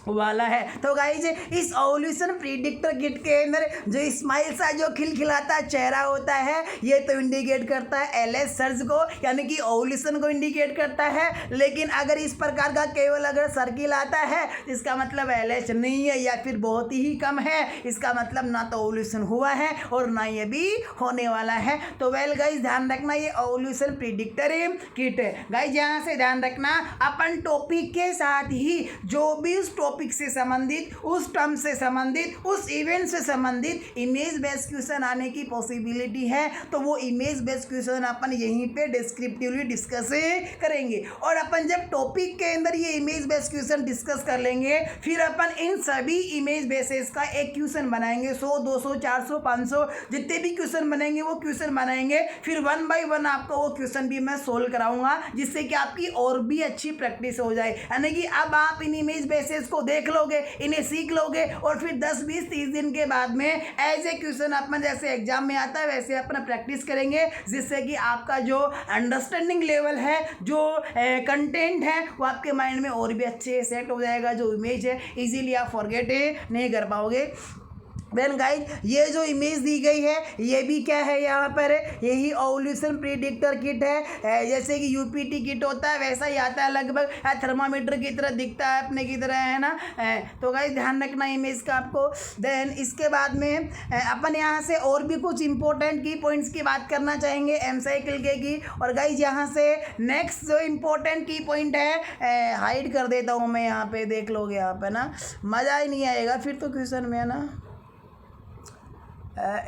वाला है। तो गाइज इस ओवुलेशन प्रिडिक्टर किट के अंदर जो स्माइल सा जो खिलखिलाता चेहरा होता है, ये तो इंडिकेट करता है LH सर्ज को, यानी कि ओवुलेशन को इंडिकेट करता है। लेकिन अगर इस प्रकार का केवल अगर सर्किल आता है, इसका मतलब LH नहीं है या फिर बहुत ही कम है, इसका मतलब ना तो ओवुलेशन हुआ है और ना ये भी होने वाला है। तो वेल गाइज ध्यान रखना, ये ओवुलेशन प्रिडिक्टर किट है। गाइज यहाँ से ध्यान रखना, अपन टॉपिक के साथ ही जो भी उस टॉपिक से संबंधित, उस टर्म से संबंधित, उस इवेंट से संबंधित इमेज बेस्ड क्वेश्चन आने की पॉसिबिलिटी है, तो वो इमेज बेस्ड क्वेश्चन अपन यहीं पे डिस्क्रिप्टिवली डिस्कस करेंगे। और अपन जब टॉपिक के अंदर ये इमेज बेस्ड क्वेश्चन डिस्कस कर लेंगे, फिर अपन इन सभी इमेज बेसिस का एक क्वेश्चन बनाएंगे। 100, 200, 400, 500 जितने भी क्वेश्चन बनेंगे वो क्वेश्चन बनाएंगे। फिर 1 बाय 1 आपको वो क्वेश्चन भी मैं सोल्व कराऊंगा, जिससे कि आपकी और भी अच्छी प्रैक्टिस हो जाए। यानी कि अब आप इन इमेज बेसिस को देख लोगे, इन्हें सीख लोगे और फिर 10, 20, 30 दिन के बाद में एज ए क्वेश्चन अपन जैसे एग्जाम में आता है वैसे अपना प्रैक्टिस करेंगे, जिससे कि आपका जो अंडरस्टैंडिंग लेवल है, जो कंटेंट है, वो आपके माइंड में और भी अच्छे सेट हो जाएगा। जो इमेज है इजीली आप फॉरगेट नहीं कर पाओगे। देन गाइज ये जो इमेज दी गई है ये भी क्या है, यहाँ पर यही ओवुलेशन प्रिडिक्टर किट है। जैसे कि UPT किट होता है वैसा ही आता है लगभग, थर्मामीटर की तरह दिखता है अपने की तरह, है ना। तो गाइज ध्यान रखना इमेज का आपको। देन इसके बाद में अपन यहाँ से और भी कुछ इंपॉर्टेंट की पॉइंट्स की बात करना चाहेंगे एमसाइकिल के की। और गाइज यहाँ से नेक्स्ट जो इम्पोर्टेंट की पॉइंट है, हाइड कर देता हूँ मैं, यहाँ पे देख लोगे आप, है ना, मज़ा ही नहीं आएगा फिर तो क्वेश्चन में, है ना।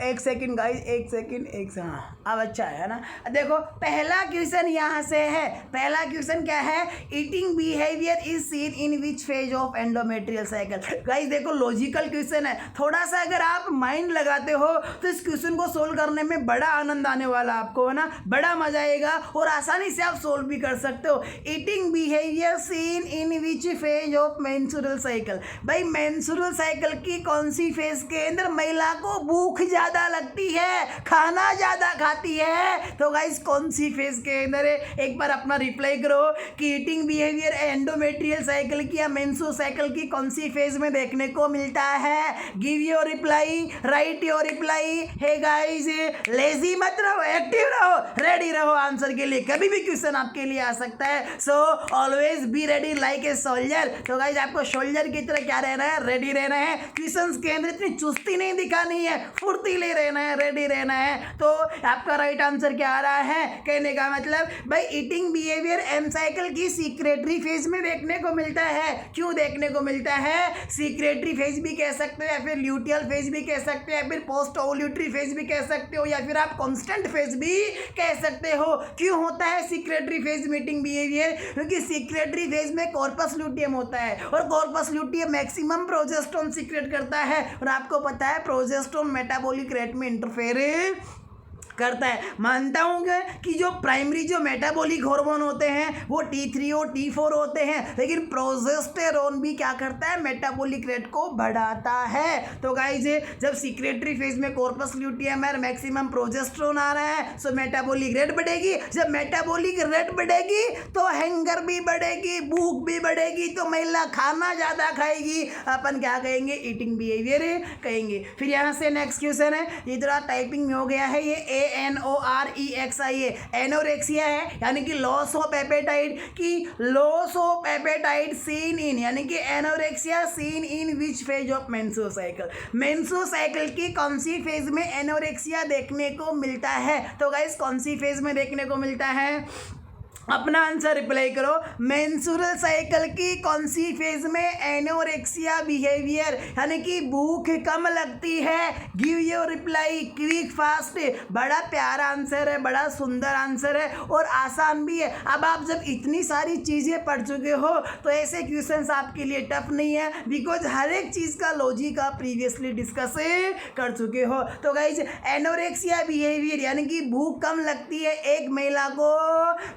एक सेकंड गाइज, एक सेकंड, हाँ अब अच्छा है ना। देखो पहला क्वेश्चन यहाँ से है। पहला क्वेश्चन क्या है, eating behaviour is seen in which phase of endometrial cycle. Guys देखो लॉजिकल क्वेश्चन है, थोड़ा सा अगर आप माइंड लगाते हो तो इस क्वेश्चन को सोल्व करने में बड़ा आनंद आने वाला आपको, है ना, बड़ा मजा आएगा और आसानी से आप सोल्व भी कर सकते हो। Eating behaviour scene in which phase of menstrual cycle. भाई मेंस्ट्रुअल साइकिल की कौन सी फेज के अंदर महिला को भूख ज्यादा लगती है, खाना ज्यादा खाती है, तो गाइस कौन सी फेज के अंदर है? एक बार अपना रिप्लाई करो कि ईटिंग बिहेवियर एंडोमेट्रियल साइकिल की या मेंस्ट्रुअल साइकिल की कौन सी फेज में देखने को मिलता है। Give your reply, write your reply. Hey guys lazy मत रहो, एक्टिव रहो, रेडी रहो आंसर के लिए, कभी भी क्वेश्चन आपके लिए आ सकता है। So always be ready like a soldier. तो गाइस आपको सोल्जर की तरह क्या रहना है, रेडी रहना है। क्वेश्चंस के अंदर इतनी चुस्ती नहीं दिखानी है, फुर्तीले रहना है, रेडी रहना है। तो आपका राइट आंसर क्या आ रहा है, कहने का मतलब भाई ईटिंग बिहेवियर एम साइकिल की सीक्रेटरी फेज में देखने को मिलता है। क्यों देखने को मिलता है? सीक्रेटरी फेज भी कह सकते हो या फिर ल्यूटियल फेज भी कह सकते हो या फिर पोस्ट ओव्यूलेटरी फेज भी कह सकते हो या फिर आप कांस्टेंट फेज भी कह सकते हो। क्यों होता है सीक्रेटरी फेज मीटिंग बिहेवियर? क्योंकि सीक्रेटरी फेज में कॉर्पस ल्यूटियम होता है और corpus luteum maximum progesterone secret करता है और आपको पता है प्रोजेस्टेरोन मेटाबॉलिक रेट में इंटरफेयर करता है। मानता हूँ कि जो प्राइमरी जो मेटाबॉलिक हार्मोन होते हैं वो T3 और T4 होते हैं, लेकिन प्रोजेस्टेरोन भी क्या करता है, मेटाबॉलिक रेट को बढ़ाता है। तो गाइस जब सीक्रेटरी फेज में कॉर्पस ल्यूटियम है, मैक्सिमम प्रोजेस्टेरोन आ रहा है, सो मेटाबॉलिक रेट बढ़ेगी। जब मेटाबॉलिक रेट बढ़ेगी तो हैंगर भी बढ़ेगी, भूख भी बढ़ेगी, तो महिला खाना ज़्यादा खाएगी। अपन क्या कहेंगे, ईटिंग बिहेवियर कहेंगे। फिर यहाँ से नेक्स्ट क्वेश्चन है, ये थोड़ा टाइपिंग में हो गया है, ये ANOREXIA एनोरेक्सिया है, यानी कि लॉस ऑफ एपेटाइट की loss of appetite seen in, यानी कि anorexia scene in which phase of menstrual cycle. Menstrual cycle की कौन सी फेज में एनोरेक्सिया देखने को मिलता है? तो गाइस कौन सी फेज में देखने को मिलता है? अपना आंसर रिप्लाई करो। मेंस्ट्रुअल साइकिल की कौन सी फेज में एनोरेक्सिया बिहेवियर यानी कि भूख कम लगती है? Give your reply quick fast. बड़ा प्यारा आंसर है, बड़ा सुंदर आंसर है और आसान भी है। अब आप जब इतनी सारी चीज़ें पढ़ चुके हो तो ऐसे क्वेश्चंस आपके लिए टफ नहीं है, बिकॉज हर एक चीज़ का लॉजिक आप प्रीवियसली डिस्कस कर चुके हो। तो गाइज एनोरेक्सिया बिहेवियर यानी कि भूख कम लगती है एक महिला को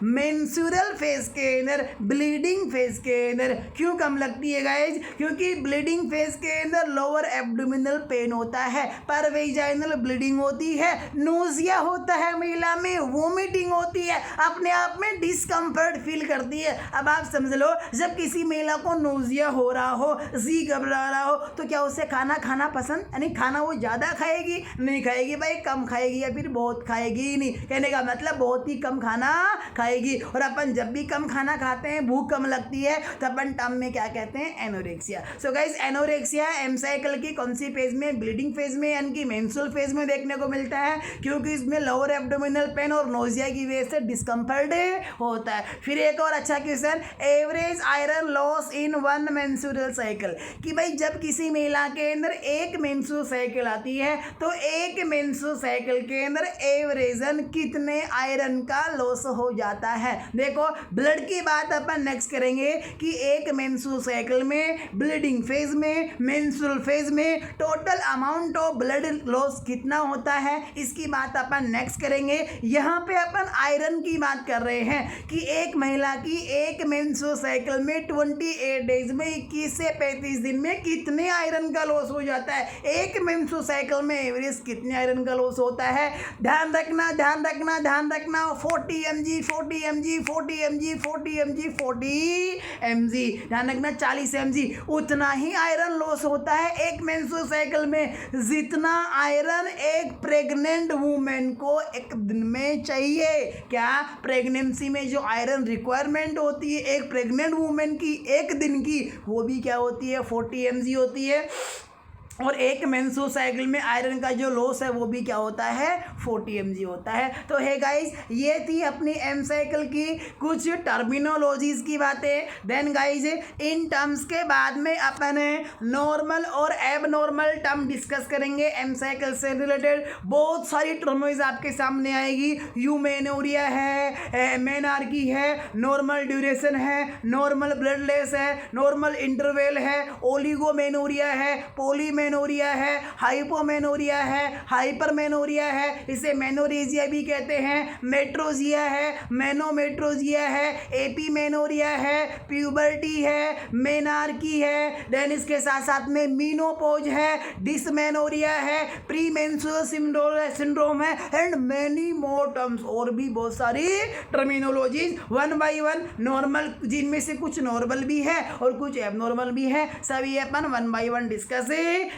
मेंस्ट्रुअल फेज के अंदर, ब्लीडिंग फेज के अंदर। क्यों कम लगती है गाइज? क्योंकि ब्लीडिंग फेज के अंदर लोअर एब्डोमिनल पेन होता है, पर वेजाइनल ब्लीडिंग होती है, नोजिया होता है महिला में, वोमिटिंग होती है, अपने आप में डिस्कम्फर्ट फील करती है। अब आप समझ लो, जब किसी महिला को नोजिया हो रहा हो, जी घबरा रहा हो, तो क्या उसे खाना खाना पसंद, यानी खाना वो ज़्यादा खाएगी? नहीं खाएगी भाई, कम खाएगी या फिर बहुत खाएगी ही नहीं। कहने का मतलब बहुत ही कम खाना खाएगी। और अपन जब भी कम खाना खाते हैं, भूख कम लगती है, तो अपन टर्म में क्या कहते हैं? Anorexia. So guys anorexia M cycle की कौन सी फेज में? ब्लीडिंग फेज में यानी कि मेंस्ट्रुअल फेज में देखने को मिलता है, क्योंकि इसमें लोअर एब्डोमिनल पेन और नोजिया की वजह से डिस्कम्फर्ट होता है। फिर एक और अच्छा question, average iron loss in one menstrual cycle, कि भाई जब किसी महिला के अंदर एक मेंस्ट्रुअल साइकिल आती है तो एक मेंस्ट्रुअल साइकिल के अंदर एवरेजन कितने आयरन का लॉस हो जाता है? देखो ब्लड की बात अपन नेक्स्ट करेंगे कि एक मेंस्ट्रुअल साइकिल में, ब्लीडिंग फेज में, मेंस्ट्रुअल फेज में total amount of blood loss कितना होता है, इसकी बात अपन नेक्स्ट करेंगे। यहाँ पे अपन आयरन की बात कर रहे हैं कि एक महिला की एक मेंस्ट्रुअल साइकिल में 28 डेज में 21 से 35 दिन में कितने आयरन का लॉस हो जाता है। एक मेंस्ट्रुअल साइकिल में एवरेज कितने आयरन का लॉस होता है? ध्यान रखना, ध्यान रखना, ध्यान रखना। 40 mg, 40 mg, 40 mg, 40 mg, 40 mg, ध्यान रखना 40 mg, उतना ही आयरन लॉस होता है एक मेंस्ट्रुअल साइकिल में जितना आयरन एक प्रेग्नेंट वुमेन को एक दिन में चाहिए। क्या? प्रेगनेंसी में जो आयरन रिक्वायरमेंट होती है एक प्रेग्नेंट वुमेन की एक दिन की, वो भी क्या होती है? 40 mg होती है। और एक मेंस्ट्रुअल साइकिल में आयरन का जो लॉस है वो भी क्या होता है? 40 mg होता है। तो हे गाइस, ये थी अपनी एम साइकिल की कुछ टर्मिनोलॉजीज की बातें। देन गाइस इन टर्म्स के बाद में अपन नॉर्मल और एबनॉर्मल टर्म डिस्कस करेंगे एम साइकिल से रिलेटेड। बहुत सारी टर्मोइज आपके सामने आएगी। यूमेनोरिया है, मेनार्की है, नॉर्मल ड्यूरेशन है, नॉर्मल ब्लडलेस है, नॉर्मल इंटरवेल है, ओलिगोमेनोरिया है, पोलीमेनोरिया है, हाइपोमेनोरिया है, हाइपरमेनोरिया है, इसे मेनोरेजिया भी कहते हैं, मेट्रोजिया है, मेनोमेट्रोजिया है, एपीमेनोरिया है, प्यूबर्टी है, मेनार्की है, देन इसके साथ साथ में मीनोपोज है, डिसमेनोरिया है, प्री मेंस्ट्रुअल सिंड्रोम है एंड मेनी मोर टर्म्स। और भी बहुत सारी terminologies one by one. Normal, जिनमें से कुछ नॉर्मल भी है और कुछ एबनॉर्मल भी है, सभी अपन वन बाय वन डिस्कस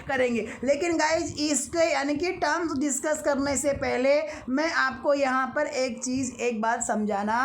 करेंगे। लेकिन गाइज इसके यानी कि टर्म्स डिस्कस करने से पहले मैं आपको यहाँ पर एक चीज़, एक बात समझाना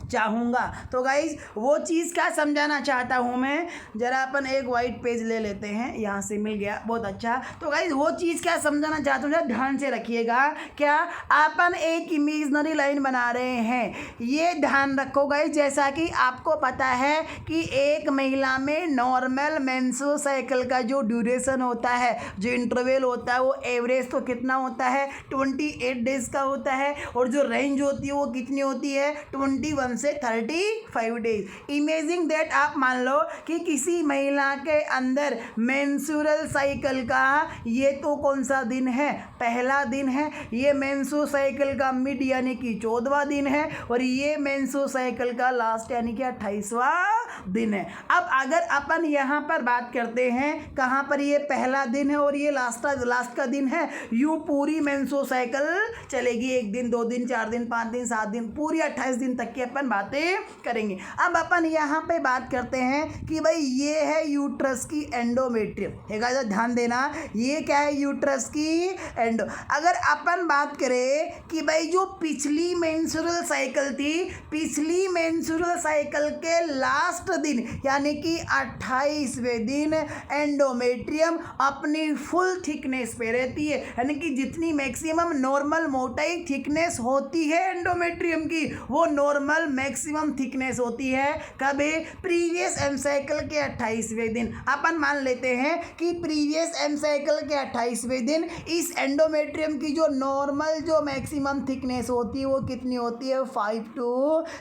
चाहूँगा। तो गाइज वो चीज़ क्या समझाना चाहता हूँ मैं, जरा अपन एक वाइट पेज ले लेते हैं, यहाँ से मिल गया, बहुत अच्छा। तो गाइज वो चीज़ क्या समझाना चाहता हूँ, जरा ध्यान से रखिएगा। क्या? अपन एक इमेजिनरी लाइन बना रहे हैं, ये ध्यान रखो गाइज। जैसा कि आपको पता है कि एक महिला में नॉर्मल मेंस्ट्रुअल साइकिल का जो ड्यूरेशन होता है, जो इंटरवल होता है, वो एवरेज तो कितना होता है? 28 डेज का होता है। और जो रेंज होती है वो कितनी होती है? 21 से 35 डेज। इमेजिन दैट, आप मान लो कि किसी महिला के अंदर मेंस्ट्रुअल साइकिल का ये तो कौन सा दिन है? पहला दिन है। ये मेंस्ट्रुअल साइकिल का मिड यानी कि 14वां दिन है और ये मेंस्ट्रुअल साइकिल का लास्ट यानी कि 28वां दिन है। अब अगर अपन यहाँ पर बात करते हैं, कहाँ पर ये पहला दिन है और ये लास्ट का दिन है, यूँ पूरी मेंस्ट्रुअल साइकिल चलेगी, 1 दिन, 2 दिन, 4 दिन, 5 दिन, 7 दिन, पूरी 28 दिन तक की अपन बातें करेंगे। अब अपन यहाँ पे बात करते हैं कि भाई ये है यूट्रस की एंडोमेट्रियम। एक बार ध्यान देना, ये क्या है? यूट्रस की एंडो। अगर अपन बात करें कि भाई जो पिछली मेंस्ट्रुअल साइकिल थी, पिछली मेंस्ट्रुअल साइकिल के लास्ट लास्ट दिन यानी कि 28वें दिन एंडोमेट्रियम अपनी फुल थिकनेस पे रहती है, यानी कि जितनी मैक्सिमम नॉर्मल मोटाई थिकनेस होती है एंडोमेट्रियम की, वो नॉर्मल मैक्सिमम थिकनेस होती है कभी प्रीवियस एम साइकिल के 28वें दिन। अपन मान लेते हैं कि प्रीवियस एम साइकिल के 28वें दिन इस एंडोमेट्रियम की जो नॉर्मल जो मैक्सिमम थिकनेस होती है वो कितनी होती है, 5 to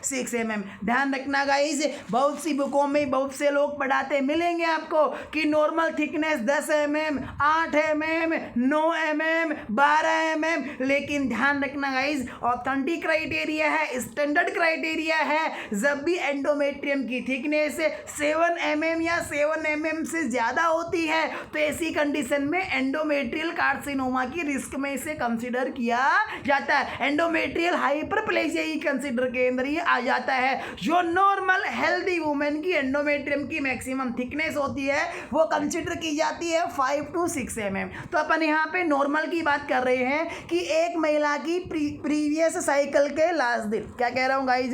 6 mm। ध्यान रखना गाइस, बहुत सी बुकों में बहुत से लोग पढ़ाते मिलेंगे आपको कि normal thickness 10 mm, 8 mm, 9 mm, 12 mm, लेकिन ध्यान रखना गाइस, ऑथेंटिक क्राइटेरिया है, स्टैंडर्ड क्राइटेरिया है, जब भी एंडोमेट्रियम की थिकनेस 7 mm या 7 mm से ज़्यादा होती है तो ऐसी कंडीशन में एंडोमेट्रियल कार्सिनोमा की रिस्क में इसे कंसिडर किया जाता है। एंडोमेट्रियल हाइपरप्लेसिया ही कंसिडर के अंदर ये आ जाता है। जो नॉर्मल हेल्दी वुमेन की एंडोमेट्रियम की मैक्सिमम थिकनेस होती है वो कंसिडर की जाती है 5 to 6 mm। तो अपन यहाँ पे नॉर्मल की बात कर रहे हैं कि एक महिला की प्रीवियस साइकिल के लास्ट दिन, क्या कह रहा हूँ गाइस,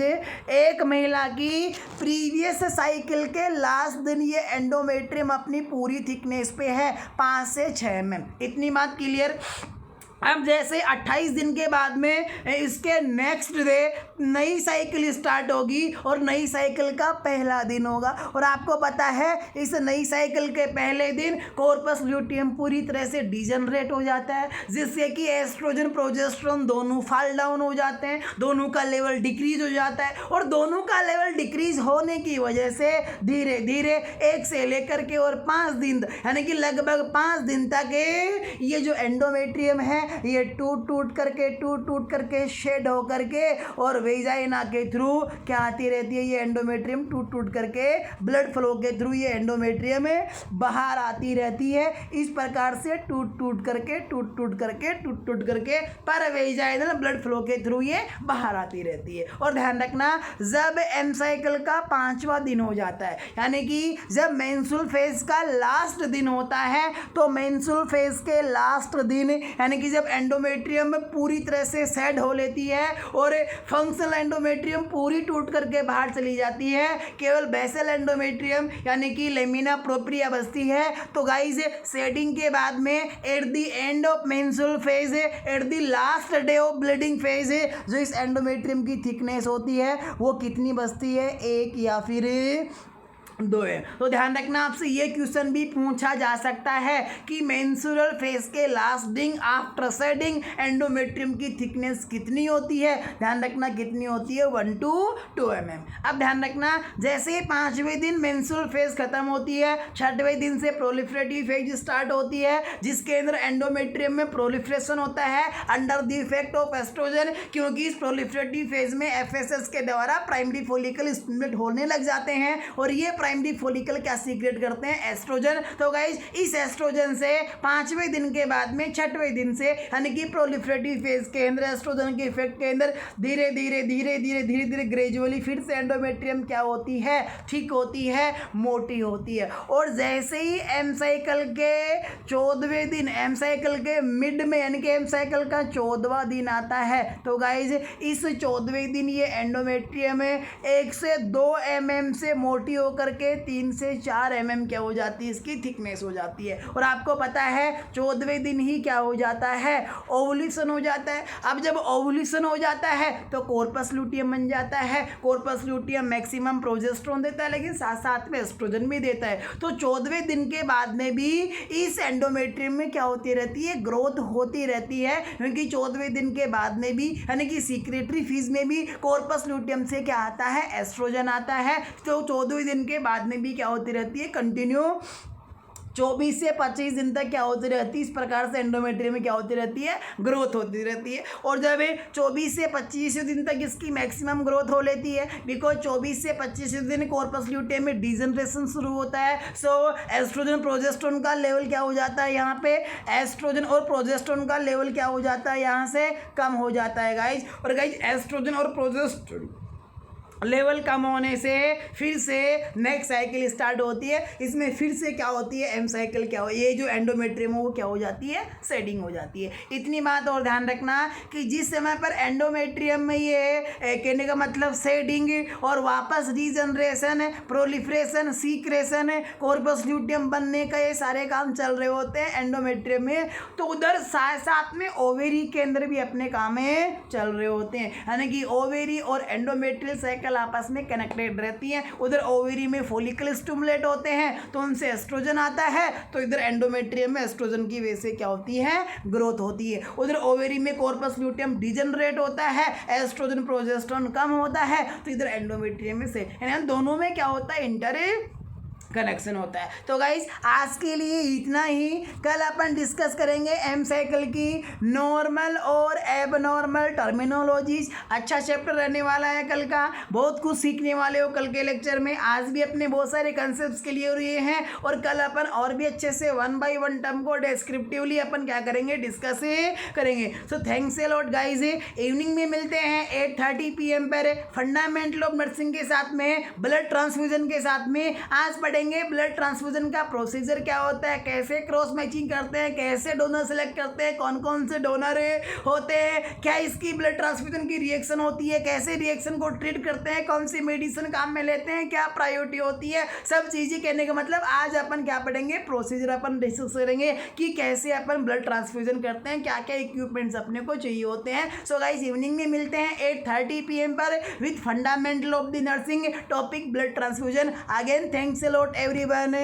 एक महिला की प्रीवियस साइकिल के लास्ट दिन ये एंडोमेट्रियम अपनी पूरी थिकनेस पे है 5 से 6 mm। इतनी बात क्लियर। अब जैसे 28 दिन के बाद में इसके नेक्स्ट डे नई साइकिल स्टार्ट होगी और नई साइकिल का पहला दिन होगा, और आपको पता है इस नई साइकिल के पहले दिन कॉर्पस ल्यूटियम पूरी तरह से डिजनरेट हो जाता है, जिससे कि एस्ट्रोजन प्रोजेस्टेरोन दोनों फॉल डाउन हो जाते हैं, दोनों का लेवल डिक्रीज हो जाता है, और दोनों का लेवल डिक्रीज होने की वजह से धीरे धीरे 1 से लेकर के और 5 दिन यानी कि लगभग 5 दिन तक ये जो एंडोमेट्रियम है ये टूट टूट करके शेड हो करके और वेजाइना के थ्रू क्या आती रहती है, ये एंडोमेट्रियम टूट करके ब्लड फ्लो के थ्रू ये एंडोमेट्रियम बाहर आती रहती है। इस प्रकार से टूट करके पर वेजाइनल ब्लड फ्लो के थ्रू ये बाहर आती रहती है। और ध्यान रखना, जब एम साइकिल का 5वां दिन हो जाता है यानी कि जब मेंस्ट्रुअल फेज का लास्ट दिन होता है, तो मेंस्ट्रुअल फेज के लास्ट दिन यानी कि जब एंडोमेट्रियम पूरी तरह से सेड हो लेती है और फंक्शनल एंडोमेट्रियम पूरी टूट करके बाहर चली जाती है, केवल बेसल एंडोमेट्रियम यानी कि लेमिना प्रोप्रिया बचती है। तो गाइस, सेडिंग के बाद में at the end of menstrual phase, at the last day of bleeding phase, जो इस एंडोमेट्रियम की थिकनेस होती है वो कितनी बचती है, 1 या फिर 2 है। तो ध्यान रखना, आपसे ये क्वेश्चन भी पूछा जा सकता है कि मेंस्ट्रुअल फेज के लास्ट दिन आफ्टर सेडिंग एंडोमेट्रियम की थिकनेस कितनी होती है। ध्यान रखना कितनी होती है, 1 to 2 mm। अब ध्यान रखना, जैसे 5वें दिन मेंस्ट्रुअल फेज खत्म होती है, 6वें दिन से प्रोलिफरेटिव फेज स्टार्ट होती है, जिसके अंदर एंडोमेट्रियम में प्रोलिफरेशन होता है under the effect of oestrogen, क्योंकि इस प्रोलिफरेटिव फेज में एफएसएस के द्वारा प्राइमरी फॉलिकल स्टिमुलेट होने लग जाते हैं और ये प्राइमरी फॉलिकल क्या सीक्रेट करते हैं, एस्ट्रोजन। तो गाइस, इस एस्ट्रोजन से 5वें दिन के बाद में 6वें दिन से यानी कि प्रोलिफरेटिव फेज के अंदर एस्ट्रोजन के इफेक्ट के अंदर धीरे धीरे ग्रेजुअली फिर से एंडोमेट्रियम क्या होती है, ठीक होती है, मोटी होती है। और जैसे ही एम साइकिल के 14वें दिन, एम साइकिल के मिड में यानी कि एम साइकिल का 14वां दिन आता है, तो गाइस इस 14वें दिन ये एंडोमेट्रियम 1 से 2 mm से मोटी होकर के 3 से 4 mm क्या हो जाती है, इसकी थिकनेस हो जाती है। और आपको पता है 14वें दिन ही क्या हो जाता है, ओवुलेशन हो जाता है। अब जब ओवुलेशन हो जाता है तो कॉर्पस ल्यूटियम बन जाता है। कॉर्पस ल्यूटियम मैक्सिमम प्रोजेस्टेरोन देता है, लेकिन साथ साथ में एस्ट्रोजन भी देता है। तो 14वें दिन के बाद में भी इस एंडोमेट्रियम में क्या होती रहती है, ग्रोथ होती रहती है, क्योंकि 14वें दिन के बाद में भी यानी कि सीक्रेटरी फेज में भी कॉर्पस ल्यूटियम से क्या आता है, एस्ट्रोजन आता है। तो 14वें दिन के बाद में भी क्या होती रहती है, कंटिन्यू 24 से 25 दिन तक क्या होती रहती है, इस प्रकार से एंडोमेट्रियम में क्या होती रहती है, ग्रोथ होती रहती है। और जब 24 से 25 दिन तक इसकी मैक्सिमम ग्रोथ हो लेती है, बिकॉज 24 से 25 दिन कॉर्पस ल्यूटियम में डिजनरेशन शुरू होता है। सो एस्ट्रोजन प्रोजेस्टेरोन का लेवल क्या हो जाता है, यहाँ पे एस्ट्रोजन और प्रोजेस्टेरोन का लेवल क्या हो जाता है, यहाँ से कम हो जाता है गाइज। और गाइज, एस्ट्रोजन और प्रोजेस्टेरोन लेवल कम होने से फिर से नेक्स्ट साइकिल स्टार्ट होती है। इसमें फिर से क्या होती है, एम साइकिल क्या हो, ये जो एंडोमेट्रियम है वो क्या हो जाती है, शेडिंग हो जाती है। इतनी बात और ध्यान रखना कि जिस समय पर एंडोमेट्रियम में ये कहने का मतलब शेडिंग और वापस regeneration, proliferation, secretion, corpus luteum बनने का ये सारे काम चल रहे होते हैं एंडोमेट्रियम में, तो उधर साथ साथ में ओवेरी के अंदर भी अपने काम चल रहे होते हैं। यानी कि ओवेरी और एंडोमेट्रियल साइकिल आपस में कनेक्टेड रहती हैं। उधर ओवेरी में फॉलिकल स्टिमुलेट होते हैं तो उनसे एस्ट्रोजन आता है, तो इधर एंडोमेट्रियम में एस्ट्रोजन की वजह से क्या होती है, ग्रोथ होती है। उधर ओवेरी में कॉर्पस ल्यूटियम डिजनरेट होता है, एस्ट्रोजन प्रोजेस्टेरोन कम होता है, तो इधर एंडोमेट्रियम में से यानी दोनों में क्या होता है, इंटर कनेक्शन होता है। तो गाइस आज के लिए इतना ही। कल अपन डिस्कस करेंगे एम साइकिल की नॉर्मल और एबनॉर्मल टर्मिनोलॉजीज। अच्छा चैप्टर रहने वाला है कल का, बहुत कुछ सीखने वाले हो कल के लेक्चर में। आज भी अपने बहुत सारे कंसेप्ट क्लियर हुए हैं और कल अपन और भी अच्छे से 1 by 1 टर्म को डिस्क्रिप्टिवली अपन क्या करेंगे, डिस्कस करेंगे। So thanks a lot guys. Evening में मिलते हैं 8:30 PM पर फंडामेंटल ऑफ नर्सिंग के साथ में, ब्लड ट्रांसफ्यूजन के साथ में। आज पढ़ेंगे ब्लड ट्रांसफ्यूजन का प्रोसीजर क्या होता है, कैसे क्रॉस मैचिंग करते हैं, कैसे डोनर सेलेक्ट करते हैं, कौन कौन से डोनर होते हैं, क्या इसकी ब्लड ट्रांसफ्यूजन की रिएक्शन होती है, कैसे रिएक्शन को ट्रीट करते हैं, कौन सी मेडिसिन काम में लेते हैं, क्या प्रायोरिटी होती है, सब चीज़ें कहने का मतलब आज अपन क्या पढ़ेंगे, प्रोसीजर अपन डिस्कस करेंगे कि कैसे अपन ब्लड ट्रांसफ्यूजन करते हैं, क्या क्या इक्विपमेंट्स अपने को चाहिए होते हैं। सो गाइस इवनिंग में मिलते हैं 8:30 PM पर with fundamental of the nursing topic blood transfusion. Again thanks a lot everyone।